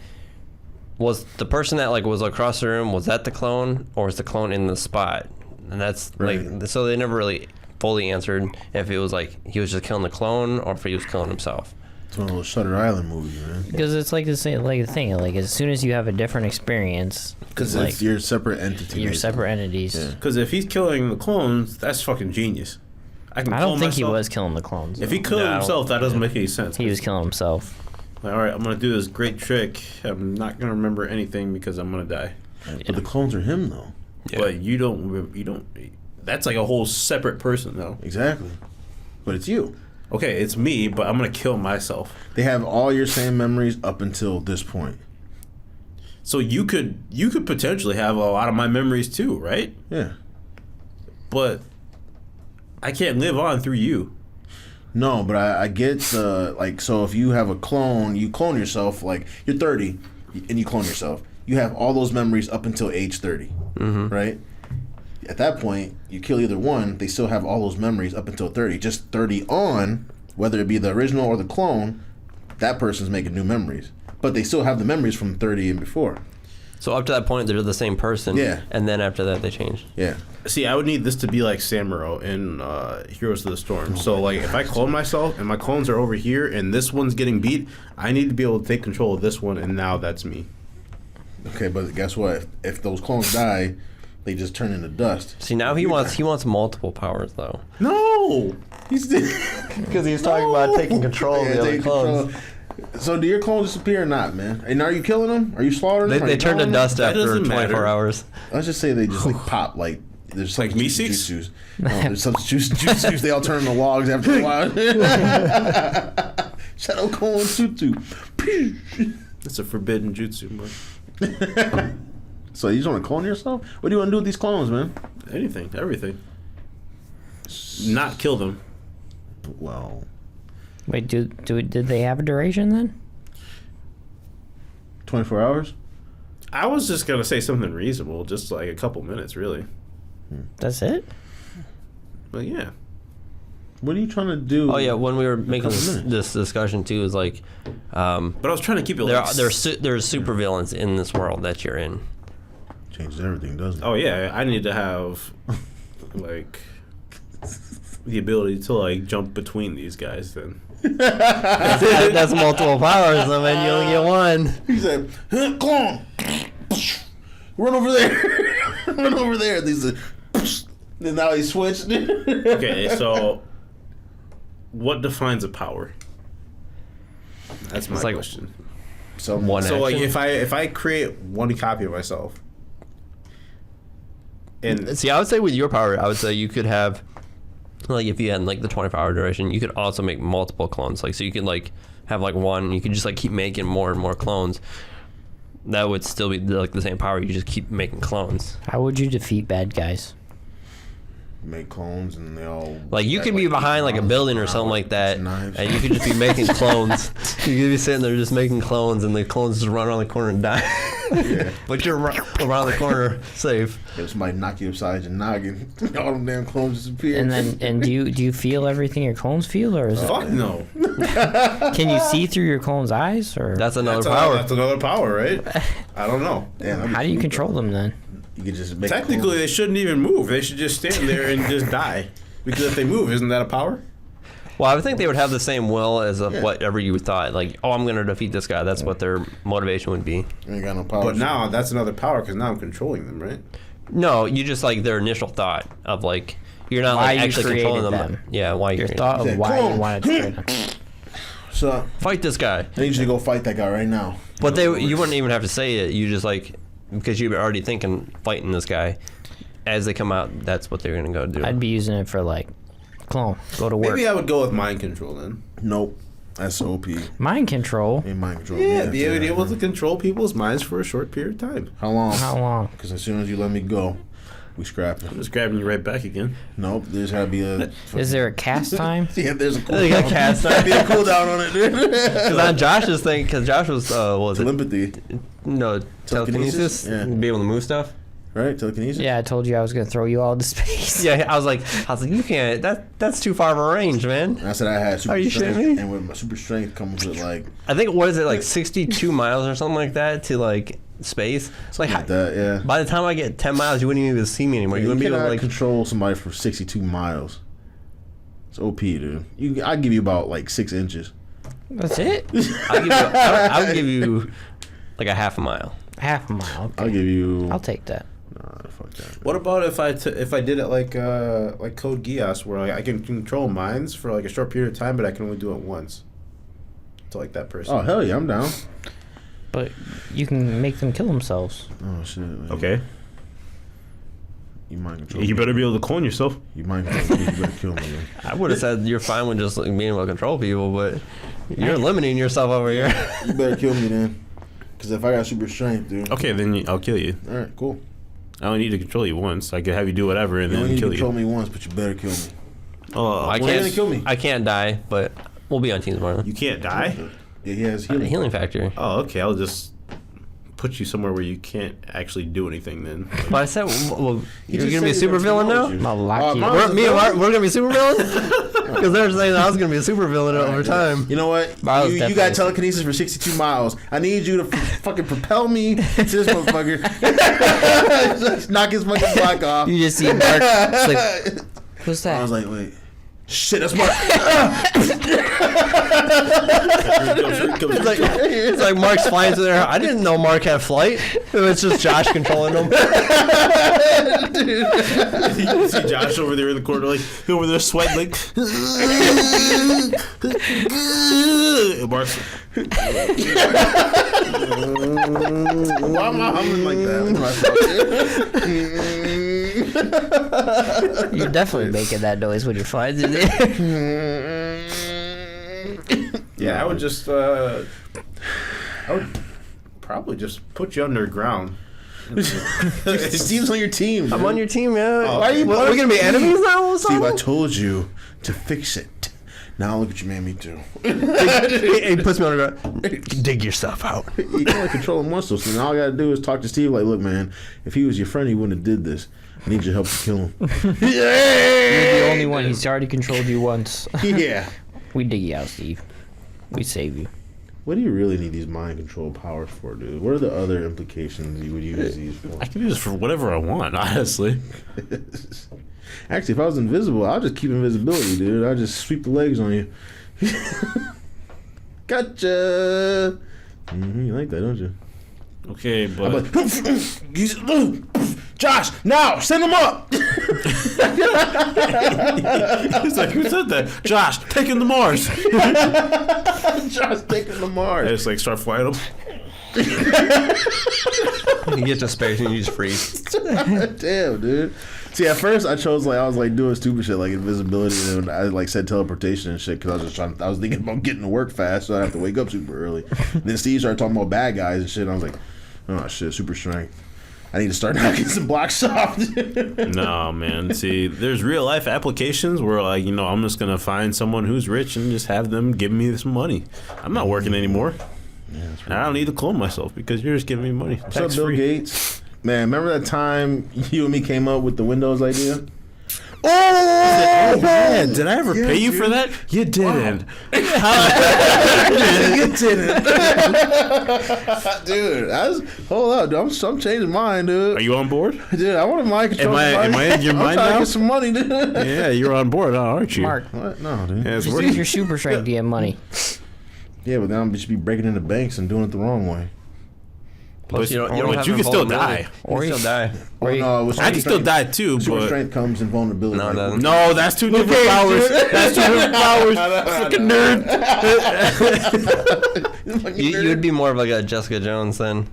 was the person that like was across the room, was that the clone or was the clone in the spot? And that's Right. like so they never really fully answered if it was like he was just killing the clone or if he was killing himself. It's one of those Shutter Island movies, man. Because it's like the same, like the thing, like as soon as you have a different experience, Because like it's your separate entity. you're basically. separate entities. Yeah. Because if he's killing the clones, that's fucking genius. I can. I don't clone think he myself. was killing the clones. If he killed No. himself, that doesn't make any sense. He was killing himself. Like, all right, I'm gonna do this great trick. I'm not gonna remember anything because I'm gonna die. But the clones are him, though. Yeah. But you don't. You don't. That's like a whole separate person, though. Exactly. But it's you. Okay, it's me, but I'm gonna kill myself. They have all your same memories up until this point. So you could potentially have a lot of my memories too, right? Yeah. But I can't live on through you. No, but I get the, like, so if you have a clone, you clone yourself, like, you're 30, and you clone yourself. You have all those memories up until age 30, right? At that point, you kill either one, they still have all those memories up until 30. Just 30 on, whether it be the original or the clone, that person's making new memories. But they still have the memories from 30 and before. So up to that point, they're the same person. Yeah. And then after that, they change. Yeah. See, I would need this to be like Samuro in Heroes of the Storm. So, like, if I clone myself and my clones are over here and this one's getting beat, I need to be able to take control of this one, and now that's me. Okay, but guess what? If those clones die, they just turn into dust. See, now he wants multiple powers, though. No! He's Because he's talking about taking control of the other clones. So do your clones disappear or not, man? And are you killing them? Are you slaughtering them? They turn to dust That after doesn't 24 matter. house. Let's just say they just like pop like there's Like substitute Meeseeks? juice. No, there's substitute juice. They all turn into logs after a while. Shadow clone tutu. It's a forbidden jutsu, man. So you just want to clone yourself? What do you want to do with these clones, man? Anything, everything. Not kill them. Well, Wait, did they have a duration then? 24 hours. I was just gonna say something reasonable, just like a couple minutes, really. That's it? But yeah, What are you trying to do? Oh yeah, when we were making couple minutes. this discussion too, is like, but I was trying to keep it. there's super villains in this world that you're in. Changes everything, doesn't it? Oh yeah, I need to have like the ability to like jump between these guys. Then That's multiple powers, though, man. You only get one. He said, "Huh, clone, run over there, run over there." These are, and now he switched. okay, so what defines a power? That's my It's like question. So one So like action. if I create one copy of myself, and See, I would say with your power, I would say you could have, like, if you had like the 24-hour duration, you could also make multiple clones. Like, so you could like have like one, you could just like keep making more and more clones. That would still be like the same power. You just keep making clones. How would you defeat bad guys? make clones and they all Like, you act could be behind like a knives building or around something like that, knives. and you could just be making clones. You could be sitting there just making clones, and the clones just run around the corner and die. Yeah. But you're around the corner safe. If somebody knock you upside your noggin, all them damn clones disappear. And do you feel everything your clones feel, or is fuck no. can you see through your clones' eyes, or That's another That's power. That's another power, right? I don't know. Damn, that'd be how do you cool, control though. them then? You could just make Technically, clones. they shouldn't even move. They should just stand there and just die. Because if they move, isn't that a power? Well, I would think they would have the same will as of Yeah. whatever you thought. Like, oh, I'm going to defeat this guy. That's what their motivation would be. You ain't got no power. But now that's another power because now I'm controlling them, right? No, you just like their initial thought of like you're not Why like you actually controlling created them. them. Yeah, why you Your created thought Yeah, of why clone. you wanted to create them. So Fight this guy. I need you to go fight that guy right now. But you wouldn't even have to say it. You just like because you were already thinking fighting this guy. As they come out, that's what they're gonna go do. I'd be using it for like, clone, go to work. Maybe I would go with mind control then. Nope. That's OP. Mind control. Ain't mind control. Yeah, be able to control people's minds for a short period of time. How long? How long? Because as soon as you let me go, we scrapping. I'm just grabbing you right back again. Nope. There's gotta be a. Is there a cast time? Yeah, there's a cooldown. They got cast Gotta be a cooldown on it, dude. Because on Josh's thing, because Josh was what was it? Telepathy, No, Telekinesis? telekinesis. Yeah. Be able to move stuff. right? Telekinesis. Yeah, I told you I was gonna throw you all into space. Yeah, I was like, you can't. That's too far of a range, man. And I said I had super Are you strength, shitting me? and with my super strength comes with like I think what is it like 62 miles or something like that to like space. It's like that. Yeah. by the time I get 10 miles, you wouldn't even see me anymore. You You wouldn't be able to cannot like. control somebody for 62 miles. It's OP, dude. I give you about like 6 inches. That's it. I'll give you like a half a mile. Half a mile. Okay. I'll give you. I'll take that. Nah, fuck that. What about if I did it like Code Geass, where I can control minds for like a short period of time, but I can only do it once to like that person? Oh hell yeah, I'm down. But you can make them kill themselves. Oh shit. Man. Okay. You mind control. You better be able to clone yourself. You mind control. You better kill me. Man. I would have said you're fine with just like, being able to control people, but you're limiting yourself over here. You better kill me then. Because if I got super strength, dude. Okay, then I'll kill you. All right, cool. I only need to control you once. I could have you do whatever and You only then need to kill control you. me once, but you better kill me. Oh, I Well, you're gonna kill me. I can't die, but we'll be on teams, Marlon. you can't die. Yeah, he has healing. Healing factor. Oh, okay. I'll just put you somewhere where you can't actually do anything. Then But I said, well, you're just gonna be a said super he villain now. wants to I'll lock you. Me and Mark, we're gonna be super villains because they're saying I was gonna be a super villain over time. You know what? Marlon's You got definitely- telekinesis for 62 miles. I need you to fucking propel me to this motherfucker. Just knock his fucking block off. You just see Mark. It's like, who's that? I was like, wait. Shit, that's Mark. It's like Mark's flying through there. I didn't know Mark had flight. It's just Josh controlling him. you see Josh over there in the corner, like over there sweating, like. And Mark's. Why am I humming like that? You're definitely making that noise when you're flying through there. Yeah, I would just. I would probably just put you underground. Steve's on your team. I'm on your team, yeah. Why are you? What, are we gonna be enemies now? Or Steve, I something? told you to fix it. Now look what you made me do. He puts me on the ground. Dig yourself out. You can only control him once, so now all I gotta do is talk to Steve. Like, look, man, if he was your friend, he wouldn't have did this. I need your help to kill him. You're the only one. He's already controlled you once. Yeah. We dig you out, Steve. We save you. What do you really need these mind control powers for, dude? What are the other implications you would use these for? I can do this for whatever I want, honestly. Actually, if I was invisible, I'll just keep invisibility, dude. I'll just sweep the legs on you. Gotcha. You like that, don't you? Okay, but. I'm like, Josh, now send him up. He's like, who said that? Josh, take him to Mars. Josh taking the I Mars. just like start flying him. You get to space and you just freeze. Damn, dude. See, at first I chose I was doing stupid shit like invisibility, and I said teleportation and shit because I was thinking about getting to work fast, so I have to wake up super early. And then Steve started talking about bad guys and shit, and I was like, oh shit, super strength. I need to start knocking some blocks off. No, man. See, there's real life applications where, like, I'm just gonna find someone who's rich and just have them give me some money. I'm not working anymore. Yeah, that's And I don't need to clone myself because you're just giving me money. What's up, Bill Gates? Man, remember that time you and me came up with the Windows idea? Oh man, did I ever pay you for that? You didn't. You didn't. Dude, hold up, dude. I'm changing mine, dude. Are you on board? Dude, I want mind control. Am I in your mind I'm trying to now? get some money, dude. Yeah, you're on board, aren't you? Mark, What? No, dude. Yeah, it's just working. use your super strength to get money. Yeah, but then I'm just be breaking into banks and doing it the wrong way. Plus, you don't but have you can still invulnerability. die. You can still die. Oh, no, with I can still die too, Super but strength comes in vulnerability. No, it doesn't. no, that's two different powers. That's two different powers. Fucking nerd. You would be more of like a Jessica Jones then.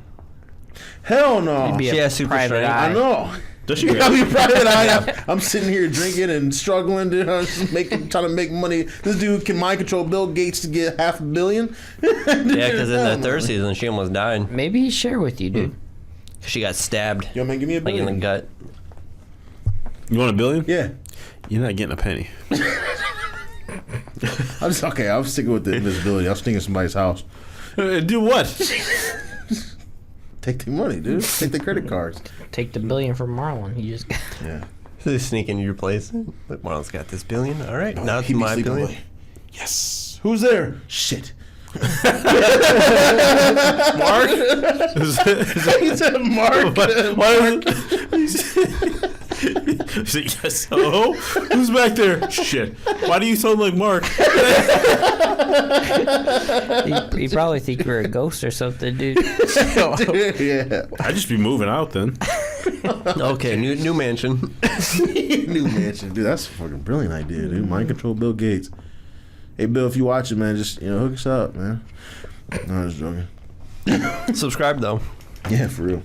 Hell no. You'd be She a has super private strength. eye. I know. Does she I'll really? be private eye. I'm sitting here drinking and struggling, dude. I'm just trying to make money. This dude can mind control Bill Gates to get $500 million. Yeah, because in the third season she almost died. Maybe he'd share with you, dude. She got stabbed Yo, man, give me a like in the billion. gut. You want $1 billion? Yeah. You're not getting a penny. I'm sticking with the invisibility. I'm sticking in somebody's house. Do what? Take their money, dude. Take their credit cards. Take the billion from Marlon. You just Yeah. They sneak into your place. Like, Marlon's got this billion. All right, now it's He'd be my sleeping billion. away. Yes. Who's there? Shit. Mark? He said Mark. Why is it? Yes, hello? Who's back there? Shit. Why do you sound like Mark? he probably think you're a ghost or something, dude. Yeah. I'd just be moving out then. Okay, new mansion. New mansion. Dude, that's a fucking brilliant idea, dude. Mind control Bill Gates. Hey, Bill, if you watch it, man, just, hook us up, man. No, I'm just joking. Subscribe though. Yeah, for real.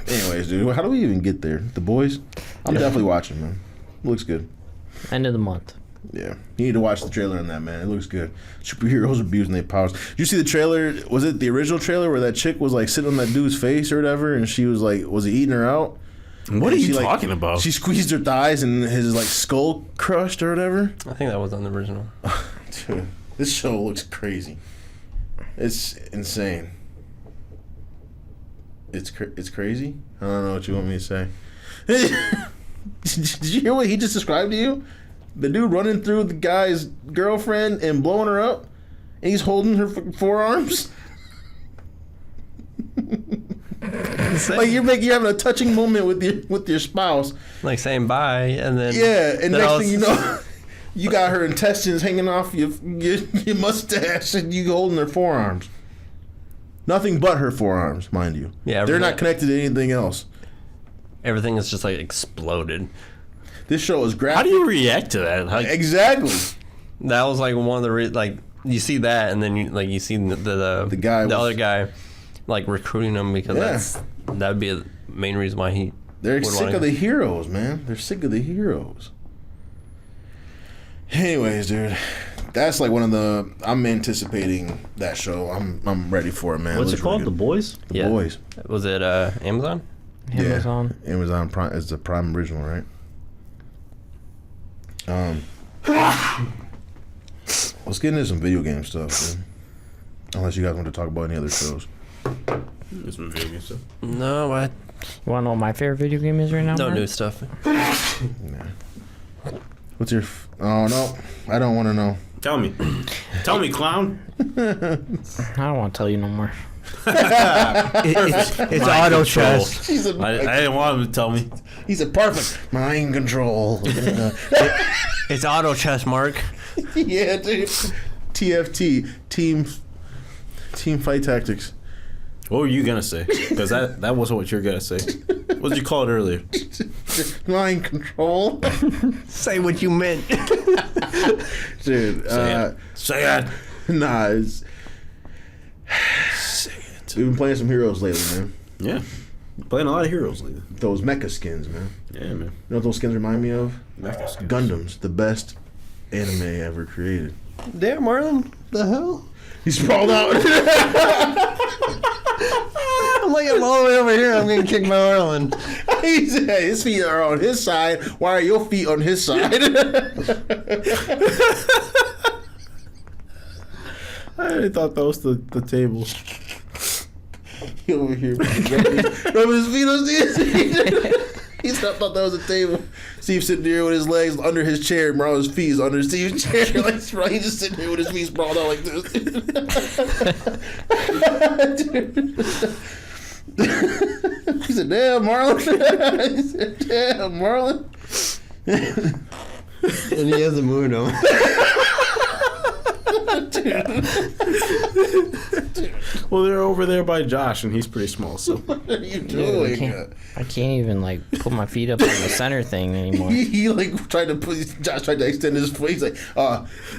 Anyways, dude, how do we even get there? The Boys? I'm definitely watching, man. Looks good. End of the month. Yeah. You need to watch the trailer on that, man. It looks good. Superheroes abusing their powers. Did you see the trailer? Was it the original trailer where that chick was, like, sitting on that dude's face or whatever, and she was, like, was he eating her out? What are And you she, talking about? She squeezed her thighs and his, like, skull crushed or whatever. I think that was on the original. Dude, this show looks crazy. It's insane. it's crazy. I don't know what you want me to say. Did you hear what he just described to you? The dude running through the guy's girlfriend and blowing her up, and he's holding her forearms. Like you're having a touching moment with your spouse, like saying bye, and then and next thing you know, you got her intestines hanging off your mustache, and you holding her forearms. Nothing but her forearms, mind you. Yeah, they're not connected to anything else. Everything is just like exploded. This show is graphic. How do you react to that? Like, Exactly. That was like one of the like you see that, and then you see the guy other guy like recruiting him because that would be a main reason why he. They're sick of the heroes, man. They're sick of the heroes. Anyways, dude, that's like one of the. I'm anticipating that show. I'm ready for it, man. what's it called? The Boys? The Boys. Was it Amazon? Amazon. Yeah, Amazon Prime is the Prime original, right? Let's get into some video game stuff, dude. Unless you guys want to talk about any other shows. There's some video game stuff. No, what? You want to know what my favorite video game is right now? No Mark? new stuff. Nah. What's your? Oh no, I don't want to know. Tell me, clown. I don't want to tell you no more. It's auto chess. I didn't want him to tell me. He's a perfect mind control. It's auto chess, Mark. Yeah, dude. TFT, team fight tactics. What were you gonna say? Because that wasn't what you were gonna say. What did you call it earlier? Mind control. Say what you meant. Dude, Say it. nah, it's... We've been playing some heroes lately, man. Yeah, playing a lot of heroes lately. Those mecha skins, man. Yeah, man. You know what those skins remind me of? Mecha skins. Gundams, the best anime ever created. Damn, Marlon. The hell? He sprawled out. I'm like, I'm all the way over here. I'm getting kicked by Marlon. His feet are on his side. Why are your feet on his side? I thought that was the table. He over here rubbing his feet on his feet. He thought that was a table. Steve sitting there with his legs under his chair, Marlon's feet is under Steve's chair. Like, he's just sitting there with his feet sprawled out like this. He said, "Damn, Marlon." He said, "Damn, Marlon." And he hasn't moved him. Well, they're over there by Josh, and he's pretty small. So What are you Dude, doing? I can't even like put my feet up on the center thing anymore. He like tried to put. Josh tried to extend his foot. He's like,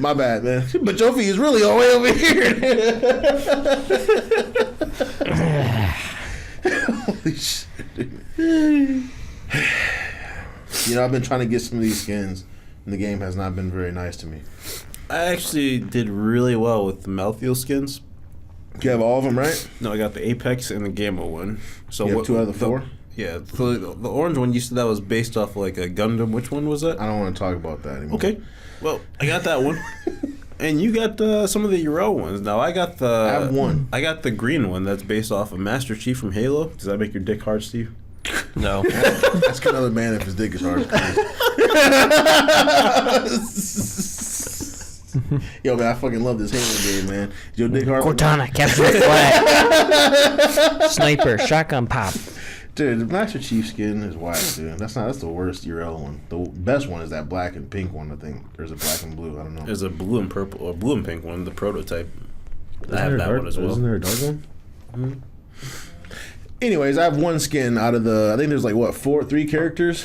my bad, man. But your feet is really all the way over here." Holy shit, dude. I've been trying to get some of these skins, and the game has not been very nice to me. I actually did really well with the mouthfeel skins. You have all of them, right? No, I got the Apex and the Gamma one. So You have 2 out of the 4? Yeah, the orange one you said that was based off like a Gundam. Which one was that? I don't want to talk about that anymore. Okay, well I got that one, and you got some of the Euro ones. Now I got the. I have one. I got the green one that's based off of Master Chief from Halo. Does that make your dick hard, Steve? No. Ask another man if his dick is hard. Yo, man, I fucking love this Halo game, man. Is your dick hard? Cortana, capture the flag. Sniper, shotgun pop. Dude, the Master Chief skin is whack, dude. That's the worst URL one. The best one is that black and pink one, I think. Or is it black and blue? I don't know. There's a blue and purple or blue and pink one, the prototype. I have that one as well. Isn't there a dark one? Mm-hmm. Anyways, I have one skin out of the. I think there's like 3 characters,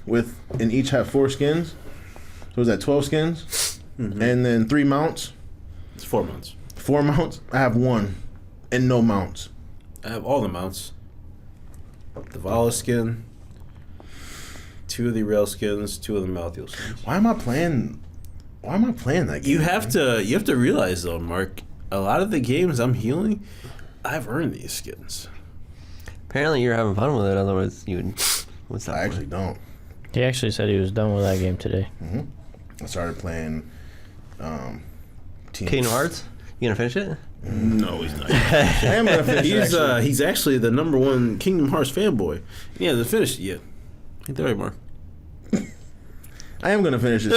and each have 4 skins. So is that 12 skins? Mm-hmm. And then 3 mounts. It's 4 mounts. 4 mounts. I have 1, and no mounts. I have all the mounts. The Vala skin, 2 of the rail skins, 2 of the mouthfeel skins. Why am I playing that game? You have to realize though, Mark, a lot of the games I'm healing, I've earned these skins. Apparently you're having fun with it, otherwise you would. What's that? I actually don't. He actually said he was done with that game today. I started playing Team Kingdom Hearts? You gonna finish it? No, he's not. I am gonna finish it. He's actually the #1 Kingdom Hearts fanboy. He hasn't finished it yet. Ain't that right, Mark? I am gonna finish it.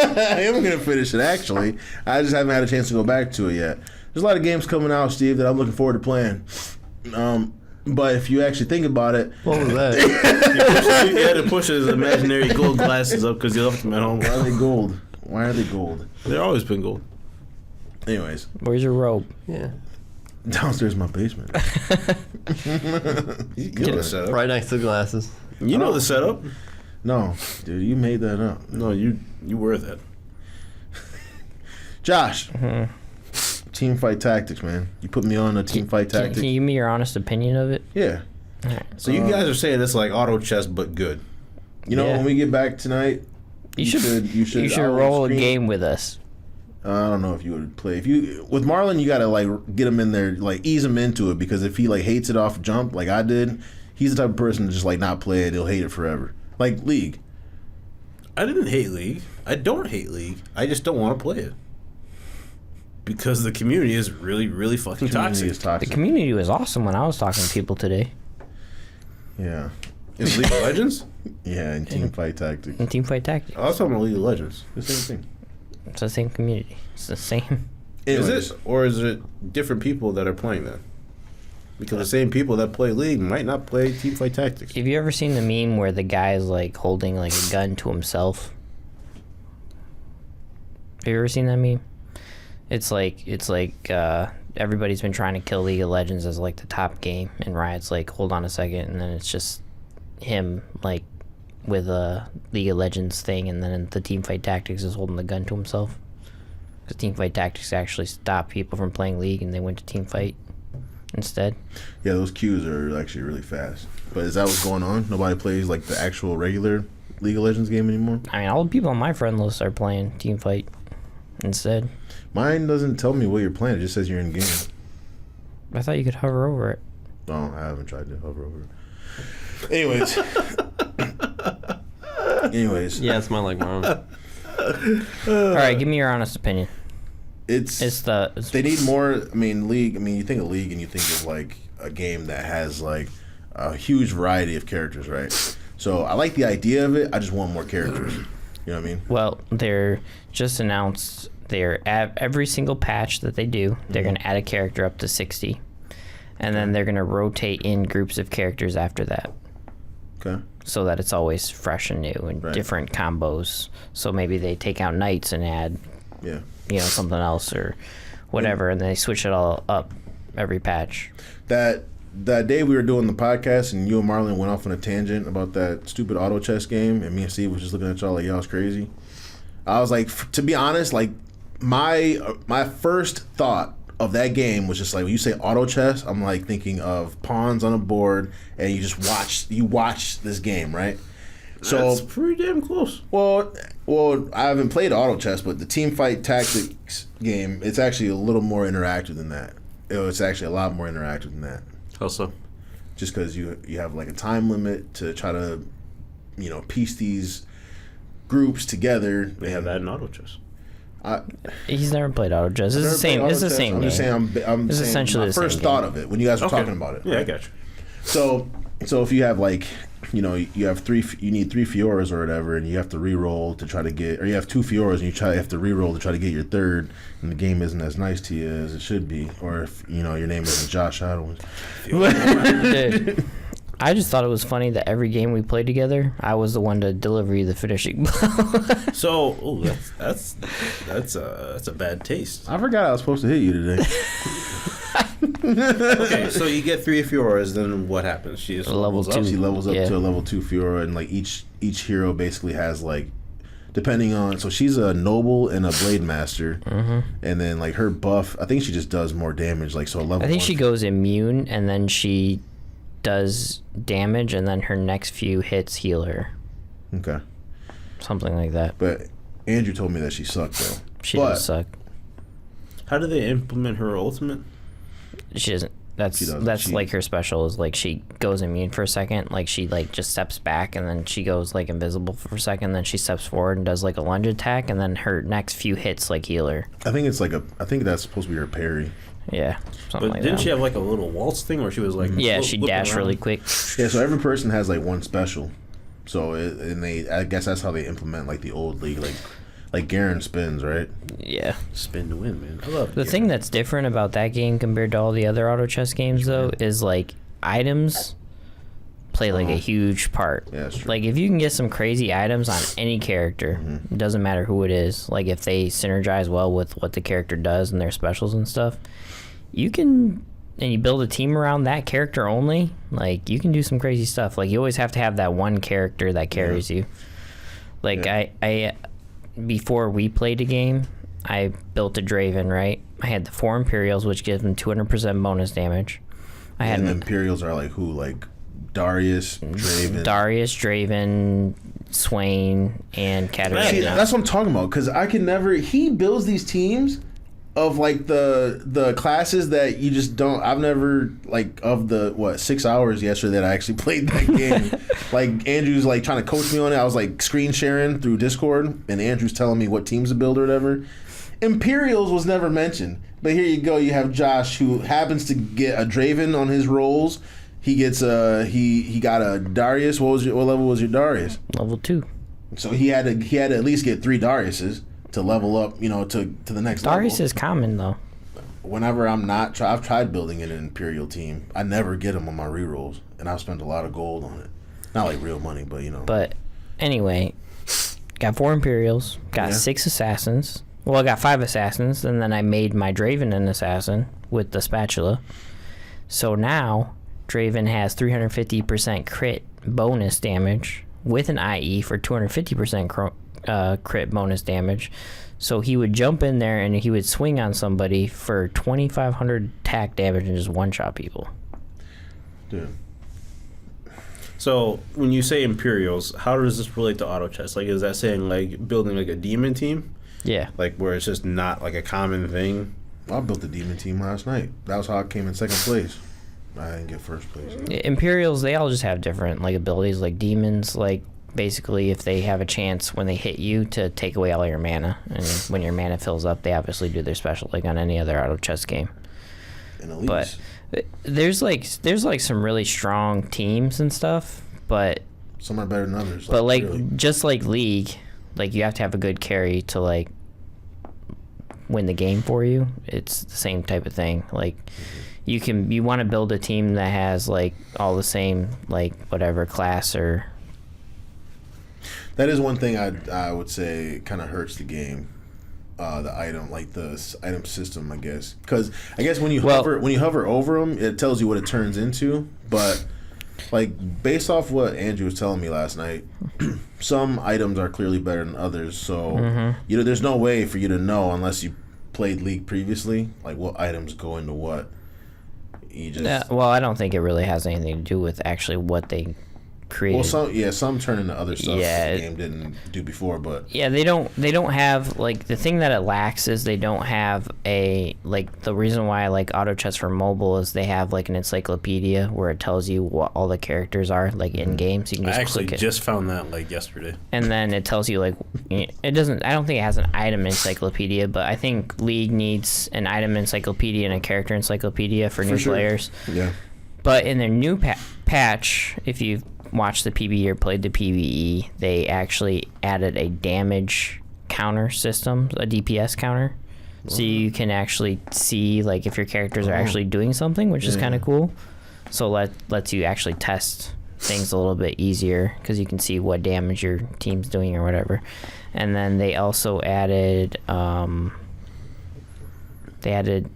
I am gonna finish it. Actually, I just haven't had a chance to go back to it yet. There's a lot of games coming out, Steve, that I'm looking forward to playing. But if you actually think about it, What was that? He had to push his imaginary gold glasses up because he left them at home. why are they gold? Why are they gold? They've always been gold. Anyways, Where's your robe? Yeah. downstairs in my basement. You know the setup. Right next to the glasses. You know the setup. No, dude, you made that up. No, you were that. Josh, team fight tactics, man. You put me on a team fight Can tactic. you give me your honest opinion of it? Yeah. So you guys are saying it's like auto chess but good. You know, Yeah. when we get back tonight, You should I will roll a screen- game with us. I don't know if you would play. If you with Marlon, you gotta like get him in there, like ease him into it, because if he like hates it off jump, like I did, he's the type of person to just like not play it. He'll hate it forever. Like League. I didn't hate League. I don't hate League. I just don't want to play it. Because the community is really, really fucking Community toxic. is The toxic. community was awesome when I was talking to people today. Yeah. Is League of Legends? Yeah, and team fight tactics. In Teamfight Tactics. I was talking about League of Legends. The same thing. It's the same community. It's the same. Is Anyways, it? Or is it different people that are playing that? Because the same people that play League might not play Teamfight Tactics. Have you ever seen the meme where the guy is like holding like a gun to himself? Have you ever seen that meme? It's like everybody's been trying to kill League of Legends as like the top game, and Riot's like, hold on a second, and then it's just him like with a League of Legends thing, and then the Teamfight Tactics is holding the gun to himself. Because Teamfight Tactics actually stopped people from playing League, and they went to Teamfight instead. yeah, those queues are actually really fast. But is that what's going on? Nobody plays like the actual regular League of Legends game anymore? I mean, all the people on my friend list are playing Teamfight instead. Mine doesn't tell me what you're playing. It just says you're in game. I thought you could hover over it. No, I haven't tried to hover over it. Anyways. Yeah, it's my like Marlon. All right, give me your honest opinion. It's they need more. I mean, League. I mean, you think of League and you think of like a game that has like a huge variety of characters, right? So I like the idea of it. I just want more characters. You know what I mean? Well, they're just announced every single patch that they do, they're going to add a character up to 60. And then they're going to rotate in groups of characters after that. Okay. So that it's always fresh and new and Right. different combos. So maybe they take out knights and add, Yeah. something else or whatever, and they switch it all up every patch. That day we were doing the podcast and you and Marlon went off on a tangent about that stupid auto chess game, and me and Steve was just looking at y'all like y'all was crazy. I was like, to be honest, like my first thought of that game was just like, when you say auto chess, I'm like thinking of pawns on a board and you just watch this game, right? So That's pretty damn close. well, I haven't played auto chess, but the team fight tactics game, it's actually a little more interactive than that. It's actually a lot more interactive than that. How so? Just because you have like a time limit to try to, piece these groups together. They have that in auto chess. He's never played auto chess. It's the same. It's the same. I'm just saying. I'm It's saying essentially my the same first game. thought of it when you guys were Okay. talking about it. Yeah, I right? got you. So if you have like, you have you need 3 Fioras or whatever, and you have to re-roll to try to get, or you have 2 Fioras and you have to re-roll to try to get your third, and the game isn't as nice to you as it should be, or if your name isn't Josh Adams. Dude, I just thought it was funny that every game we played together, I was the one to deliver you the finishing blow. So, that's a bad taste. I forgot I was supposed to hit you today. Okay, so you get 3 Fioras, then what happens? She just Level levels up. 2. She levels up Yeah. to a level 2 Fiora, and like each hero basically has like, depending on, so she's a noble and a blade master, and then like her buff, I think she just does more damage. Like, so a level. I think 1 she goes immune, and then she does damage, and then her next few hits heal her. Okay, Something like that. but Andrew told me that she sucked though. She But- does suck. How do they implement her ultimate? She doesn't. That's cheat. like her special is like she goes immune for a second, like she like just steps back and then she goes like invisible for a second, then she steps forward and does like a lunge attack, and then her next few hits like heal her. I think that's supposed to be her parry. Yeah, something But like didn't that. she have like a little waltz thing where she was like? Yeah, she dashed really quick. Yeah, so every person has like one special. So I guess that's how they implement like the old league, like Garen spins, right? Yeah. Spin to win, man. I love The thing that's different about that game compared to all the other auto chess games, though, is like items play like a huge part. Yeah, that's true. Like if you can get some crazy items on any character, it doesn't matter who it is. Like if they synergize well with what the character does and their specials and stuff, you can. And you build a team around that character only, like you can do some crazy stuff. Like you always have to have that one character that carries you. Like I before we played a game, I built a Draven, right? I had the 4 Imperials, which gives them 200% bonus damage. I had And the Imperials are like who? Like Darius, Draven, Swain, and Katarina. See, that's what I'm talking about. Because I can never. He builds these teams of like the classes that you just don't. I've never like of the 6 hours yesterday that I actually played that game. Like Andrew's like trying to coach me on it. I was like screen sharing through Discord, and Andrew's telling me what teams to build or whatever. Imperials was never mentioned, but here you go. You have Josh who happens to get a Draven on his rolls. He gets he got a Darius. What level was your Darius? Level 2. So he had to at least get 3 Dariuses to level up, to the next Darius level. is common though. Whenever I've tried building an Imperial team. I never get them on my rerolls, and I've spent a lot of gold on it. Not like real money, but But anyway, got 4 Imperials, got 6 Assassins. Well, I got 5 Assassins, and then I made my Draven an Assassin with the spatula. So now, Draven has 350% crit bonus damage with an IE for 250% crit bonus damage. So he would jump in there and he would swing on somebody for 2,500 attack damage and just one-shot people. Dude. So when you say Imperials, how does this relate to auto chess? Like, is that saying like building like a demon team? Yeah. Like where it's just not like a common thing? I built a demon team last night. That was how I came in second place. I didn't get first place. Imperials, they all just have different like abilities. Like demons, like basically if they have a chance when they hit you to take away all your mana, and when your mana fills up, they obviously do their special like on any other auto chess game. And But there's like some really strong teams and stuff, but some are better than others. but like really. just like League, like you have to have a good carry to like win the game for you. It's the same type of thing. Like you want to build a team that has like all the same like whatever class or. That is one thing I would say kind of hurts the game. The item, like the item system, I guess, because I guess when you hover over them, it tells you what it turns into. But like based off what Andrew was telling me last night, some items are clearly better than others. So there's no way for you to know unless you played League previously, like what items go into what. You just Well, I don't think it really has anything to do with actually what they created. Well, some turn into other stuff Yeah, that the game didn't do before, but yeah, they don't have like the thing that it lacks is they don't have a like the reason why I like auto chess for mobile is they have like an encyclopedia where it tells you what all the characters are like in game, so you can I just actually click it. just found that like yesterday. And then it tells you like it doesn't. I don't think it has an item encyclopedia, but I think League needs an item encyclopedia and a character encyclopedia for new sure. players. yeah. But in their new patch, if you've watched the PvE or played the PvE, they actually added a damage counter system, a DPS counter. So you can actually see like if your characters are actually doing something, which is kind of cool. So lets you actually test things a little bit easier because you can see what damage your team's doing or whatever. And then they also added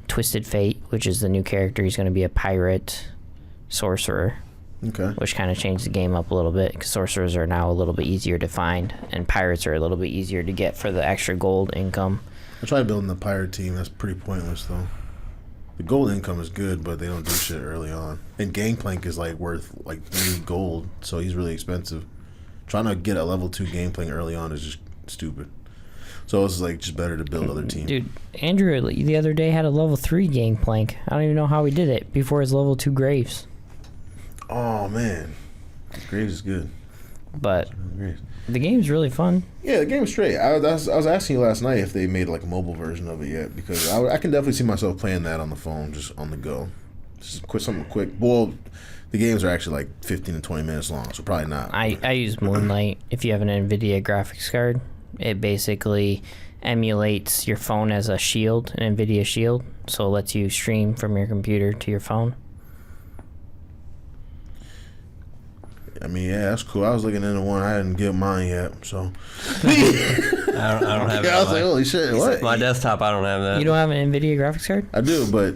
Twisted Fate, which is the new character. He's going to be a pirate sorcerer. Okay. Which kind of changed the game up a little bit because sorcerers are now a little bit easier to find and pirates are a little bit easier to get for the extra gold income. I tried building the pirate team. That's pretty pointless, though. The gold income is good, but they don't do shit early on. And Gangplank is like worth like 3 gold, so he's really expensive. Trying to get a level 2 Gangplank early on is just stupid. So it's like just better to build other teams. Dude, Andrew the other day had a level 3 gangplank. I don't even know how he did it before his level 2 Graves. Oh man, Graves is good. But Graves. the game's really fun. Yeah, the game's straight. I was asking you last night if they made like a mobile version of it yet, because I can definitely see myself playing that on the phone, just on the go. Just something quick. Well, the games are actually like 15 to 20 minutes long, so probably not. I use Moonlight. If you have an NVIDIA graphics card, it basically emulates your phone as a shield, an NVIDIA shield, so it lets you stream from your computer to your phone. I mean, yeah, that's cool. I was looking into one. I didn't get mine yet, so. I don't have Yeah, I was it. like, holy shit, what? My desktop, I don't have that. You don't have an NVIDIA graphics card? I do, but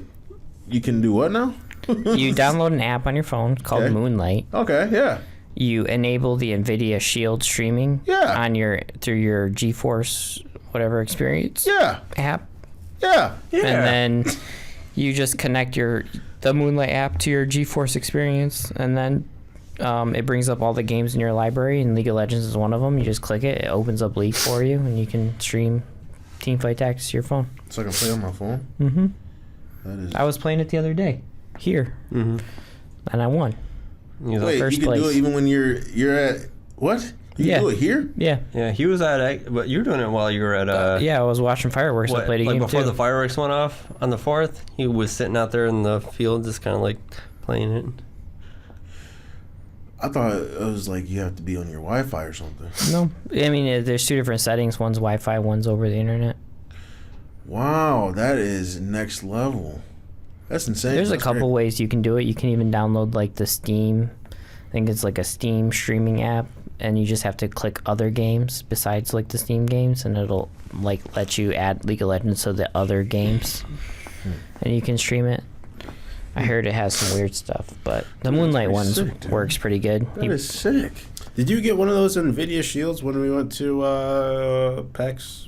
you can do what now? You download an app on your phone called Okay. Moonlight. Okay, yeah. You enable the NVIDIA Shield streaming Yeah. on through your GeForce whatever experience Yeah. app, Yeah. and then you just connect the Moonlight app to your GeForce experience, and then it brings up all the games in your library, and League of Legends is one of them. You just click it, it opens up League for you, and you can stream Teamfight Tactics to your phone. So I can play on my phone? Mm-hmm. That is. I was playing it the other day here, and I won. Wait, first you can do place. it even when you're at. What? You Yeah. can do it here? Yeah. Yeah, he was but you were doing it while you were at Yeah, I was watching fireworks. I played a game before too. the fireworks went off on the 4th. He was sitting out there in the field, just kind of like playing it. I thought it was like you have to be on your Wi-Fi or something. No, I mean there's two different settings. One's Wi-Fi, one's over the internet. Wow, that is next level. That's insane. There's a That's couple great. ways you can do it. You can even download like the Steam. I think it's like a Steam streaming app, and you just have to click other games besides like the Steam games, and it'll like let you add League of Legends to the other games, and you can stream it. I heard it has some weird stuff, but the Moonlight pretty one sick, dude. works pretty good. That is sick. Did you get one of those NVIDIA shields when we went to PAX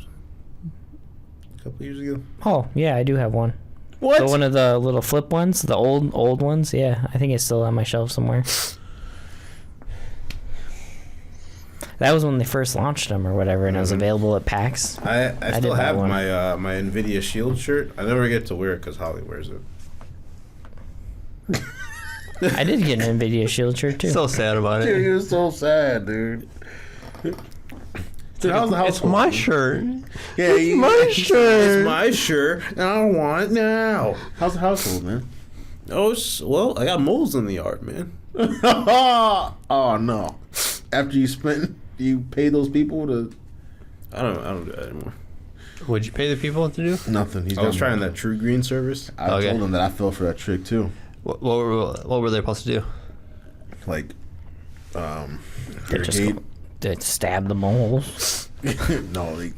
a couple years ago? Oh yeah, I do have one. What? So one of the little flip ones, the old ones. Yeah, I think it's still on my shelf somewhere. That was when they first launched them or whatever, and it was available at PAX. I did still buy have one. my my NVIDIA Shield shirt. I never get to wear it because Holly wears it. I did get an NVIDIA Shield shirt too. So sad about Dude, it. you're so sad, dude. Dude, how's the It's household? my shirt. Yeah, It's my shirt, and I want it now. How's the household, man? Oh, well, I got moles in the yard, man. Oh no! After you pay those people to I don't do that anymore. Would you pay the people to do? nothing. He's I was got trying money. that True Green service. I Okay. told him that I fell for that trick too. What were they supposed to do? Like, They just irrigate. to stab the moles. No, like,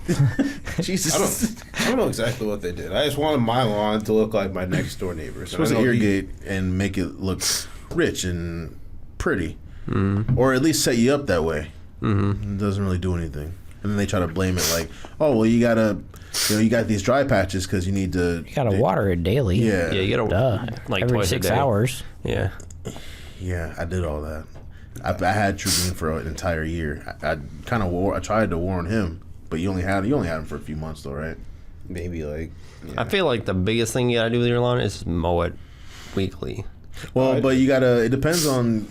Jesus. I don't know exactly what they did. I just wanted my lawn to look like my next door neighbor's. supposed to irrigate and make it look rich and pretty, or at least set you up that way. It doesn't really do anything, and then they try to blame it like, oh well, you got these dry patches because you need to. You gotta water it daily. Yeah, Yeah, you gotta Duh. like Every twice 6 a day. hours. Yeah. Yeah, I did all that. I had True Green for an entire year. I kind of I tried to warn him, but you only had him for a few months though, right? Maybe like. Yeah. I feel like the biggest thing you gotta do with your lawn is mow it weekly. Well, but you gotta. It depends on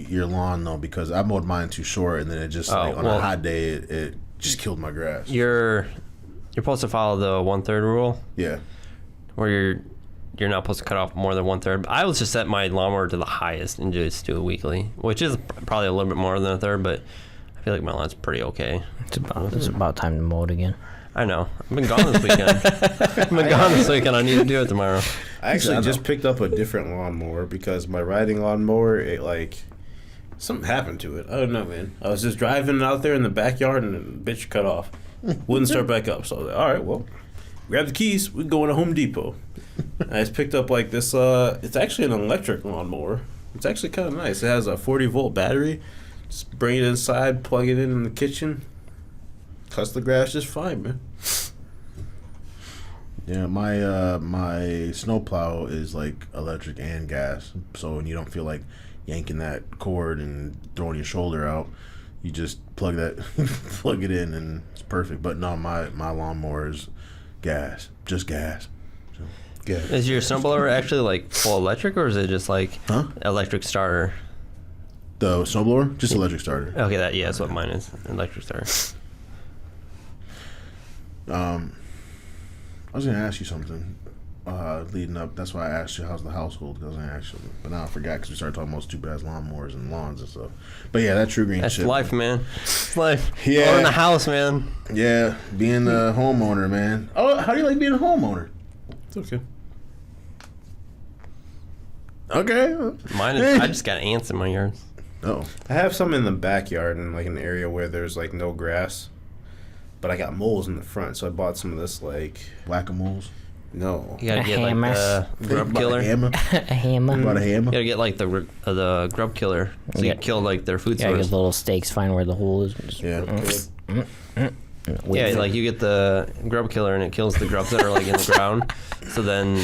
your lawn though, because I mowed mine too short, and then it just on a well- hot day it just killed my grass. You're supposed to follow the 1/3 rule, Yeah. where you're not supposed to cut off more than 1/3. I was just set my lawnmower to the highest and just do it weekly, which is probably a little bit more than 1/3, but I feel like my lawn's pretty okay. It's about time to mow it again. I know. I've been gone this weekend. I need to do it tomorrow. I actually just picked up a different lawnmower because my riding lawnmower, it like something happened to it. I don't know, man. I was just driving out there in the backyard and the bitch cut off. Wouldn't start back up. So I was like, all right, well, grab the keys. We go to Home Depot. I just picked up like this. It's actually an electric lawnmower. It's actually kind of nice. It has a 40-volt battery. Just bring it inside, plug it in the kitchen. Cuts the grass just fine, man. Yeah, my snowplow is like electric and gas, so when you don't feel like yanking that cord and throwing your shoulder out, You just plug it in, and it's perfect. But no, my lawnmower is gas, just gas. So, gas. Is your snowblower actually like full electric, or is it just like electric starter? The snowblower, just electric starter. Okay, that's what mine is, electric starter. I was gonna ask you something leading up. That's why I asked you how's the household, because I actually, but now I forgot because we started talking about stupid ass lawnmowers and lawns and stuff. But yeah, that True Green That's shit. life, man. It's life. Yeah. Or in the house, man. Yeah, being a homeowner, man. Oh, how do you like being a homeowner? It's okay. Okay. Mine is. I just got ants in my yard. Oh, I have some in the backyard in like an area where there's like no grass, but I got moles in the front, so I bought some of this like whack-a-moles. no. You gotta A get like hammer. the grub killer. A You hammer. A hammer. About a hammer. gotta get like the grub killer, so you Yeah. can kill like their food Yeah, get source. little stakes, find where the hole is. Just Yeah. wait Yeah, for like you get the grub killer and it kills the grubs that are like in the ground. So then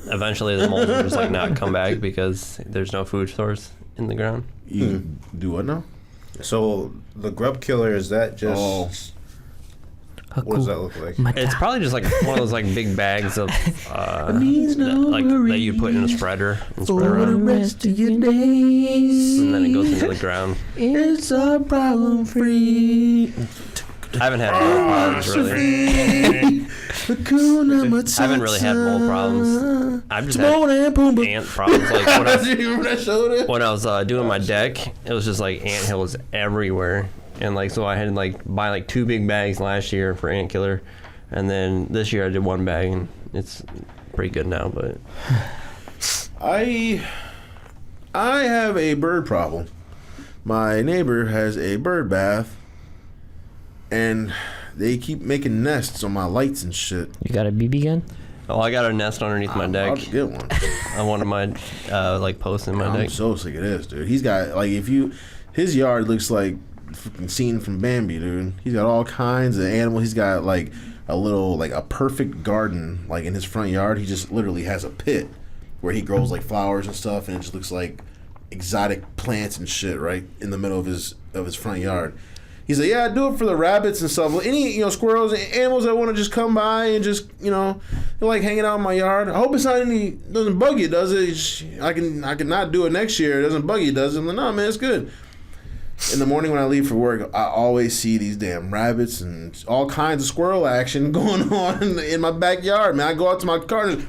eventually the moles will just like not come back because there's no food source in the ground. You do what now? So the grub killer, is that just Oh. what does that look like? It's probably just like one of those like big bags of that you put in a spreader and spread around, rest of your days. and then it goes into the ground. It's a problem free. I haven't had mold problems really. I haven't really had mold problems. I've just had ant problems. Like when I was doing my deck, it was just like ant hills everywhere, and like so I had to like buy like 2 big bags last year for ant killer, and then this year I did 1 bag, and it's pretty good now. But I have a bird problem. My neighbor has a bird bath, and they keep making nests on my lights and shit. You got a BB gun? I got a nest underneath my I'll deck. get one. On one of my like posts in my I'm deck. so sick of this, dude. He's got like his yard looks like fucking scene from Bambi, dude. He's got all kinds of animals. He's got like a perfect garden like in his front yard. He just literally has a pit where he grows like flowers and stuff, and it just looks like exotic plants and shit right in the middle of his front yard. He's like, yeah, I do it for the rabbits and stuff. Any squirrels, animals that want to just come by and just they're like hanging out in my yard. I hope it's not doesn't bug you, does it? I can not do it next year. It doesn't bug you, does it? I'm like, no, man, it's good. In the morning when I leave for work, I always see these damn rabbits and all kinds of squirrel action going on in my backyard. Man, I go out to my car and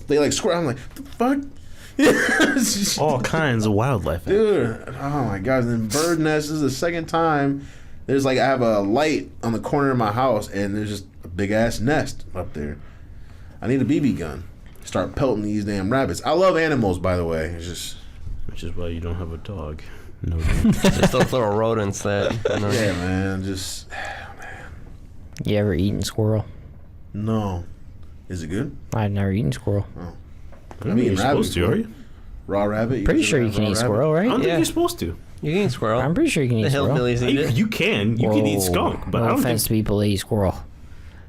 they like squirrel. I'm like, what the fuck? All kinds of wildlife. Dude, oh my gosh. And then bird nest this is the second time. There's like, I have a light on the corner of my house, and there's just a big ass nest up there. I need a BB gun. Start pelting these damn rabbits. I love animals, by the way. It's just, Which is why you don't have a dog. No. Just those little rodents that. yeah, man. You ever eaten squirrel? No. Is it good? I've never eaten squirrel. I mean, you're supposed to, are you? Raw rabbit. Pretty sure you can eat squirrel, I don't right? think Yeah. you're supposed to. You can eat squirrel. I'm pretty sure you can The eat squirrel. hillbillies eat it. You can. You can eat skunk, but no I don't offense think. to people that eat squirrel.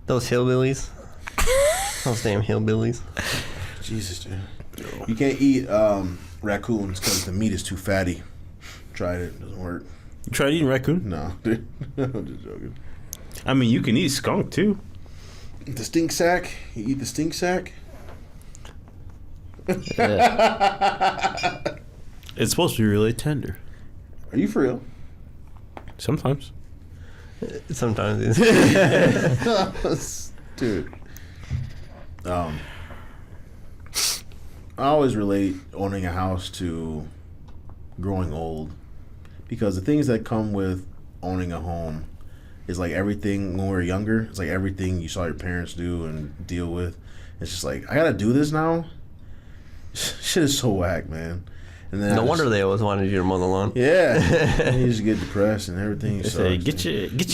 Those hillbillies. Those damn hillbillies. Jesus, dude. You can't eat raccoons because the meat is too fatty. Tried it. Doesn't work. You tried eating raccoon? No, dude. I'm just joking. I mean, you can eat skunk too. The stink sack. You eat the stink sack? It's supposed to be really tender. Are you for real? Sometimes. Sometimes. Dude. I always relate owning a house to growing old, because the things that come with owning a home is like everything when we were younger. It's like everything you saw your parents do and deal with. It's just like, I gotta do this now. Shit is so whack, man. And then No wonder they always wanted you to mow the lawn. Yeah, and you just get depressed and everything. They say, get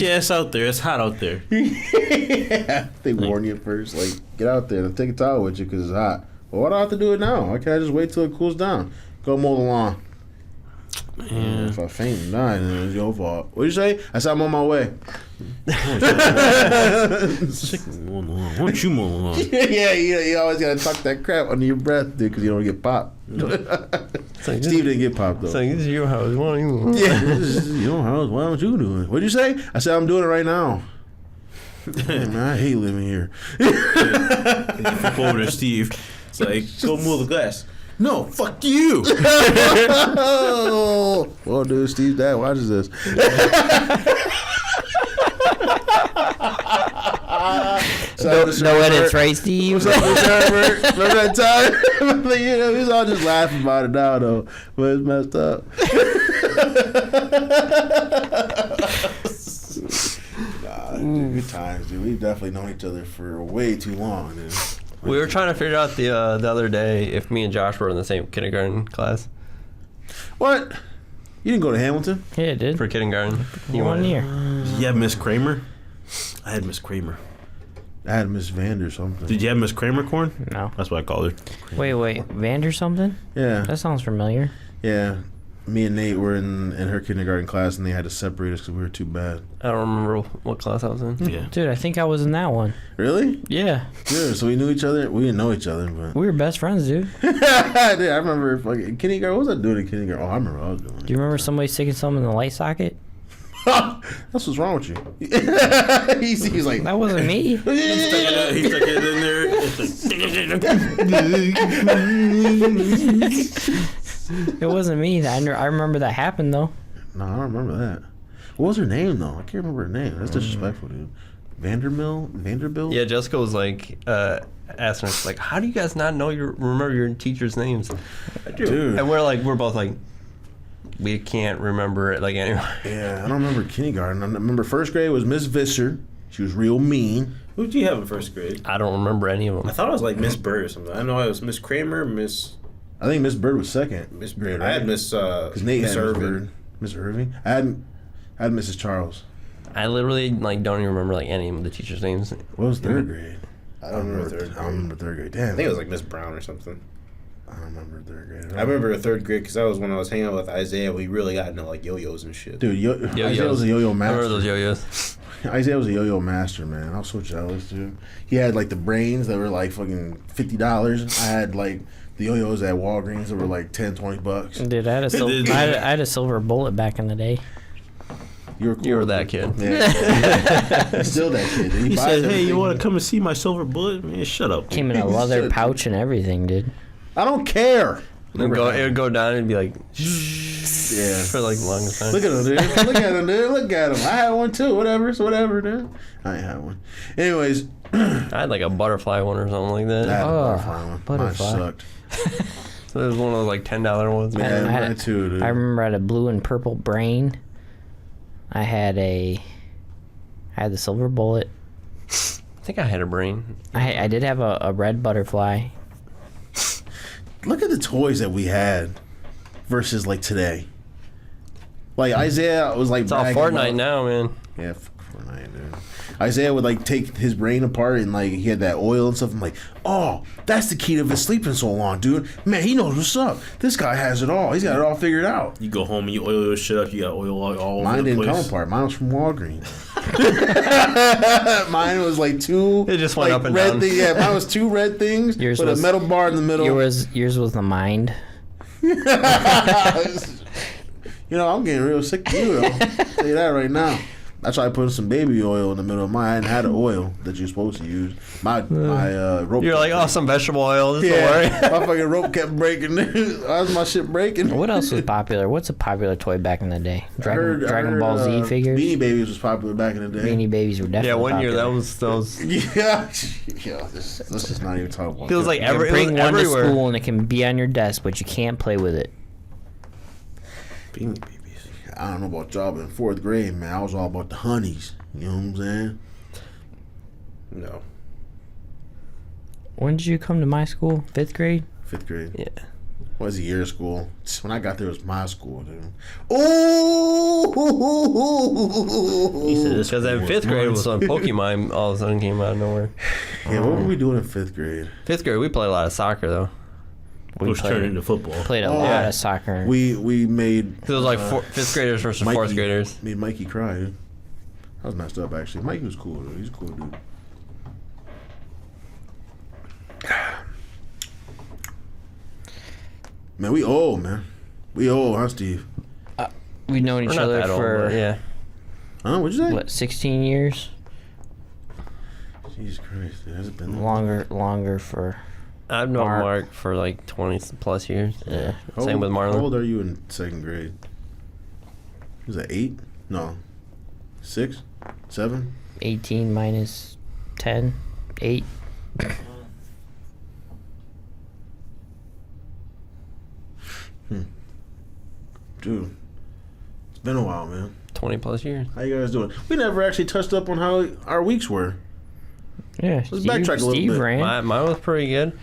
your ass out there. It's hot out there. Yeah, they warn you first, like, get out there and take a towel with you because it's hot. Well, why do I have to do it now? Why can't I just wait till it cools down? Go mow the lawn. Yeah, if I faint and die, then it's your fault. What'd you say? I said I'm on my way. Why don't you mow the lawn? Yeah, you always gotta tuck that crap under your breath, dude, because you don't get popped. Like, Steve didn't get popped though. It's like, this is your house. Why don't you? Yeah, this is your house. Why don't you do it? What'd you say? I said I'm doing it right now. Man, I hate living here. You flip over to Steve. It's like, go mow the grass. No, fuck you. Oh, well, dude, Steve's dad watches this. No edits, right, Steve? What's up, Mr. Herbert? Remember that time? But, you know, he's all just laughing about it now, though. But it's messed up. Dude, good times, dude. We've definitely known each other for way too long, dude. We were trying to figure out the other day if me and Josh were in the same kindergarten class What? You didn't go to Hamilton? Yeah, it did. for kindergarten. You 1 year. Did you have Miss Kramer? I had Miss Kramer. I had Miss Vander something. Did you have Miss Kramer corn? No. That's what I called her. Wait, Vander something? Yeah, That sounds familiar. yeah. Me and Nate were in her kindergarten class, and they had to separate us because we were too bad. I don't remember what class I was in. Yeah. Dude, I think I was in that one. Really? Yeah. Good. So we knew each other. We didn't know each other, but We were best friends, dude. dude, I remember fucking kindergarten. What was I doing in kindergarten? Oh, I remember what I was doing. Do you remember somebody sticking something in the light socket? That's what's wrong with you. he's like, That wasn't me. He stuck it in there. It wasn't me. I remember that happened, though. No, I don't remember that. What was her name though? I can't remember her name. That's disrespectful, dude. Vanderbilt? Yeah, Jessica was like asking us like, "How do you guys not remember your teachers' names?" Dude. And we're both like, we can't remember it like anyway. Yeah, I don't remember kindergarten. I remember first grade was Miss Visser. She was real mean. Who did you have in first grade? I don't remember any of I them. thought it was like Miss Bird or something. I know it was Miss Kramer, I think Miss Bird was second. Miss grade, Bird. I had Miss Because Nate Miss had Miss Irvin. Bird. Miss Irving. I had Mrs. Charles. I literally like don't even remember like any of the teachers' names. What was third grade? I don't remember third I don't grade. remember third grade. Damn. I think it was like Miss Brown or something. I don't remember third grade. I remember third grade because that was when I was hanging out with Isaiah. We really got into like yo-yos and shit. Dude, Yo-yos. Isaiah was a yo-yo I master. remember those yo-yos. Isaiah was a yo-yo master, man. I was so jealous, dude. He had like the brains that were like fucking $50. I had like the yo-yos at Walgreens that were like $10-$20. Dude, I had a silver bullet back in the day. You were cool. You were that kid. Yeah. He's still that kid. Dude. He buys said, "Hey, everything. you want to come and see my silver bullet?" Man, shut up. Came in a leather Shit. pouch and everything, dude. I don't care. It would go down and be like Yeah. for like the longest time. Look at him, dude. Look at him, dude. Look at him. I had one too. Whatever. So whatever, dude. I ain't had one. Anyways, I had like a butterfly one or something like I that. had a Oh, butterfly one. butterfly. Mine sucked. So it was one of those like $10 ones. Yeah, I had mine too, dude. I remember I had a blue and purple brain. I had the silver bullet. I think I had a brain. I did have a red butterfly. Look at the toys that we had versus like today. Like Isaiah was like It's all bragging Fortnite about- now, man. Yeah, Fortnite, dude. Isaiah would like take his brain apart and like he had that oil and stuff. I'm like, oh, that's the key to his sleeping so long, dude. Man, he knows what's up. This guy has it all. He's got it all figured out. You go home and you oil your shit up. You got oil all Mine over the didn't place. come apart. Mine was from Walgreens. Mine was like two. It just went like, up and red down. Thing, yeah, mine was two red things Yours with was- a metal bar in the middle. Yours was the mind. You know, I'm getting real sick of you, though. I'll tell you that right now. That's why I put some baby oil in the middle of mine. I hadn't had the oil that you're supposed to use. My rope. You're like, oh, some vegetable oil. Just don't yeah, worry. my fucking rope kept breaking. Why was my shit breaking? What else was popular? What's a popular toy back in the day? I Dragon heard, Ball Z figures. Beanie Babies was popular back in the day. Beanie Babies were definitely Yeah, one year popular. that was those. Yeah, let's just not even talk about It was like You can it was bring one to everywhere. school and it can be on your desk, but you can't play with it. Beanie Babies. I don't know about y'all, but in fourth grade, man, I was all about the honeys. You know what I'm saying? No. When did you come to my school? 5th grade? Fifth grade. Yeah. What was the year of school? When I got there, it was my school, dude. Ooh! He said this Because then fifth grade was when Pokemon all of a sudden came out of nowhere. Yeah, what were we doing in fifth grade? Fifth grade, we played a lot of soccer though. Which turned into football. Played a lot of soccer. We made. It was like fifth graders versus fourth graders. Made Mikey cry. Dude. I was messed up actually. Mikey was cool though. He's a cool dude. Man, we old, man. We old, huh, Steve? We've known each other for yeah. Huh? What'd you say? what, 16 years? Jesus Christ, dude, has it been Longer for. I've known Mark for like 20 plus years. Yeah. Same with Marlon. How old are you in second grade? Was that 8? No. 6? 7? 18 minus 10, 8. Dude, it's been a while, man. 20 plus years. How you guys doing? We never actually touched up on how our weeks were. Yeah. Let's backtrack a little Steve bit. ran. Mine was pretty good.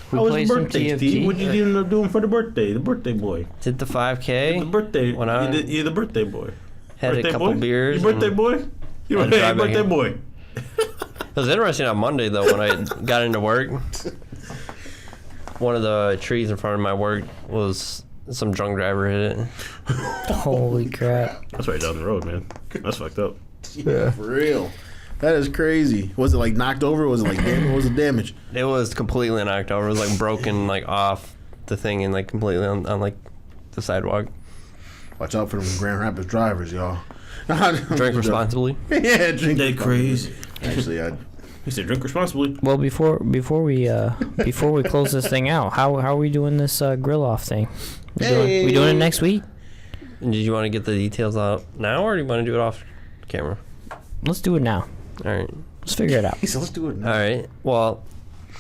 How was played your some birthday, TFT. Steve? What did you end up doing for the birthday? The birthday boy. Did the 5K. The birthday. When I You're the birthday boy. had birthday a couple boy? beers. You birthday and- boy? You and hey, drive back birthday in. boy. It was interesting on Monday though when I got into work. One of the trees in front of my work was some drunk driver hit it. Holy crap. That's right down the road, man. That's fucked up. Yeah, for real. That is crazy. Was it like knocked over? Or was it like what was the damage? It was completely knocked over. It was like broken like off the thing and like completely on like the sidewalk. Watch out for them Grand Rapids drivers, y'all. Drink responsibly. Yeah, drink. They crazy. Actually, I. He said, "Drink responsibly." Well, before we close this thing out, how are we doing this grill off thing? We doing it next week? And did you want to get the details out now or do you want to do it off camera? Let's do it now. All right. Let's figure it out. He said, "Let's do it now." All right. Well,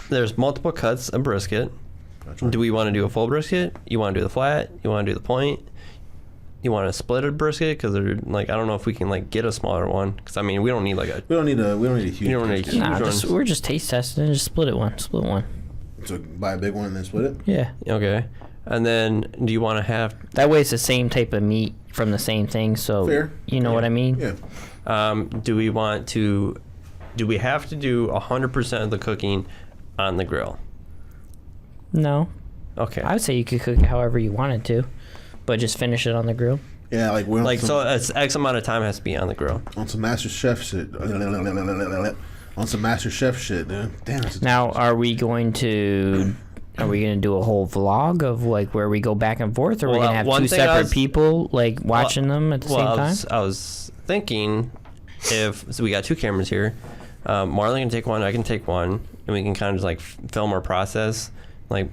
there's multiple cuts of brisket. Do we want to do a full brisket? You want to do the flat? You want to do the point? You want to split a brisket? Because they're like, I don't know if we can like get a smaller one. Because I mean, we don't need like a. We don't need a huge. You don't need a brisket. huge Nah, one. we're just taste testing and just split one. So buy a big one and then split it. Yeah. Okay. And then, do you want to have? That way it's the same type of meat from the same thing, so Fair. you know what I mean? Yeah. Do we want to? Do we have to do 100% of the cooking on the grill? No. Okay. I would say you could cook it however you wanted to, but just finish it on the grill. Yeah, like we're on Like some, so, it's X amount of time has to be on the grill. on some Master Chef shit. On some Master Chef shit, dude. Damn. Now, are we going to do a whole vlog of like where we go back and forth, or are we Well, gonna have one two thing I separate was- people like watching them at the same time? I was thinking if so we got two cameras here. Marlon can take one, I can take one, and we can kind of just like film our process, like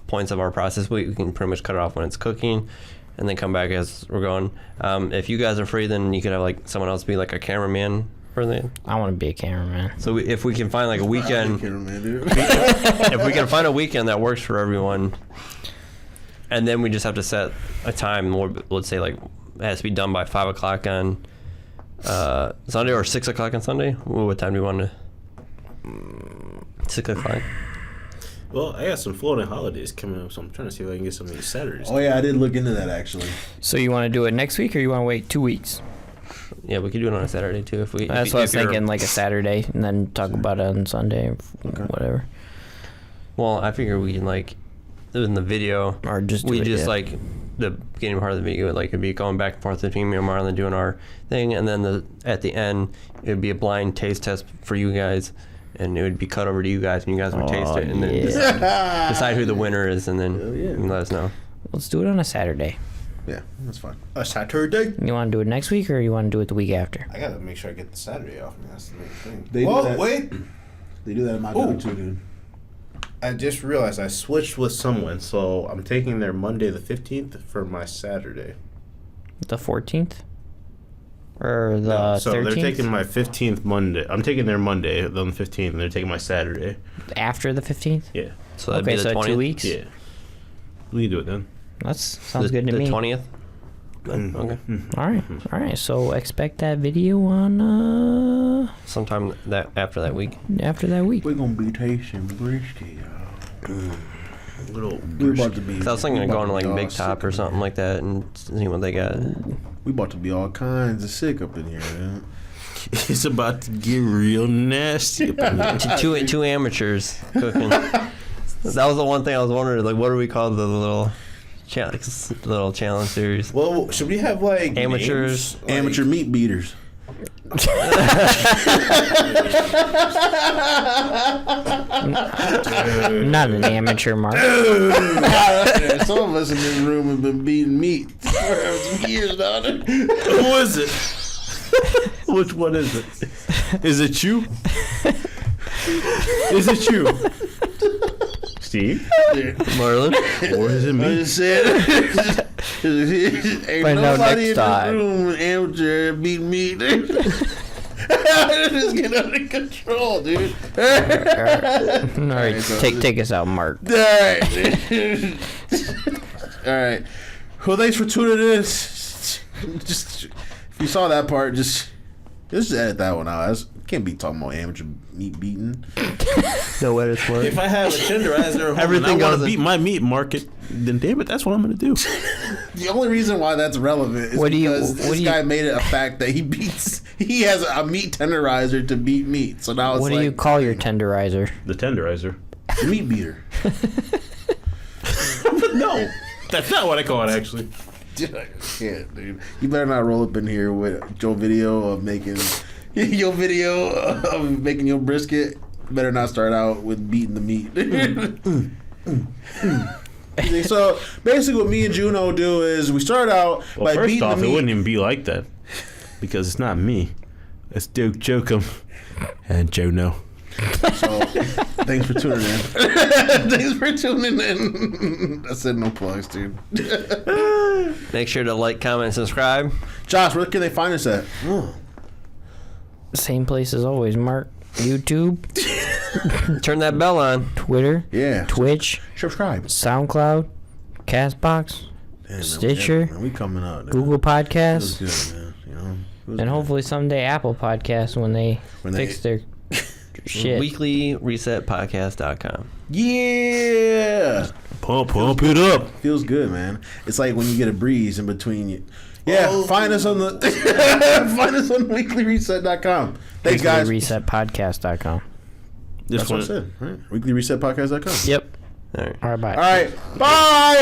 points of our process. We can pretty much cut it off when it's cooking, and then come back as we're going. If you guys are free, then you could have like someone else be like a cameraman for the. I want to be a cameraman. So if we can find like a weekend, Dude. if we can find a weekend that works for everyone, and then we just have to set a time. Let's say like it has to be done by 5 o'clock on Sunday or 6 o'clock on Sunday. What time do you want to? 6 o'clock. Well, I got some floating holidays coming up, so I'm trying to see if I can get some of these Saturdays. Oh yeah, I did look into that actually. So you want to do it next week, or you want to wait 2 weeks? Yeah, we could do it on a Saturday too if we. That's if, what I was if you're- thinking, like a Saturday, and then talk about it on Sunday, or whatever. Well, I figure we can like in the video, Or just do we it, just yeah. like the beginning part of the video, like it'd be going back and forth between me and Marlon doing our thing, and then at the end it'd be a blind taste test for you guys, and it would be cut over to you guys, and you guys would taste it, and then decide who the winner is, and then Hell yeah. you can let us know. Let's do it on a Saturday. Yeah, that's fine. A Saturday? You want to do it next week, or you want to do it the week after? I gotta make sure I get the Saturday off, man. That's the main thing. They do Whoa, that. wait! They do that in my Ooh. job too, dude. I just realized I switched with someone, so I'm taking their Monday the 15th for my Saturday. The 14th, or the so 13th? they're taking my 15th Monday. I'm taking their Monday on the 15th, and they're taking my Saturday. after the 15th. Yeah. So that'd Okay, be the so 20th. 2 weeks. Yeah. We can do it then. That sounds good to the me. 20th. Mm-hmm. Okay. All right. So expect that video on Sometime that after that week. after that week. We're gonna be tasting brisket, y'all. Little. We're about to be. 'Cause I was thinking we of about going to like be all Big sick Top up or in something here. like that and see what they got. We about to be all kinds of sick up in here, man. It's about to get real nasty. Up in here. Two amateurs cooking. That was the one thing I was wondering. Like, what do we call the little challenge series? Well, should we have like Amateurs, names? Amateur meat beaters? Not an amateur, Mark. Some of us in this room have been beating meat for some years now. Who is it? Which one is it? Is it you? Is it you? Steve? Marlon. Or is it I me? just said, ain't Find out nobody next in time. this room amateur beating meat. Just get under control, dude. All right, so take us out, Mark. All right, dude. All right. Well, thanks for tuning in. Just if you saw that part, just edit that one out. Can't be talking about amateur meat beating. No way to smart. If I have a tenderizer at home Everything and I want goes to in- beat my meat market, then damn it, that's what I'm going to do. The only reason why that's relevant is because this guy made it a fact that he has a meat tenderizer to beat meat. So now it's What do like you call your tenderizer? The tenderizer. meat beater. No, that's not what I call it, actually. Dude, I can't, dude. You better not roll up in here with your video of making your brisket. Better not start out with beating the meat. So basically, what me and Juno do is we start out by First beating off, the it meat. wouldn't even be like that because it's not me. It's Duke Jokum and Juno. So thanks for tuning in. Thanks for tuning in. I said no plugs, dude. Make sure to like, comment, and subscribe. Josh, where can they find us at? Same place as always, Mark. YouTube, Turn that bell on. Twitter, Yeah. Twitch, Subscribe. SoundCloud, Castbox, Damn, man, Stitcher, man, we coming out. Dude. Google It was Podcasts, good, man. You know, it was and good. hopefully someday Apple Podcasts when they fix their shit. Weeklyresetpodcast.com. Yeah. Pump it up. Feels good, man. It's like when you get a breeze in between you. Yeah, find us on the weeklyreset.com. Thanks, guys. ResetPodcast.com. This That's what I said. Right? Weeklyresetpodcast.com. Yep. All right. All right, bye. All right. Bye.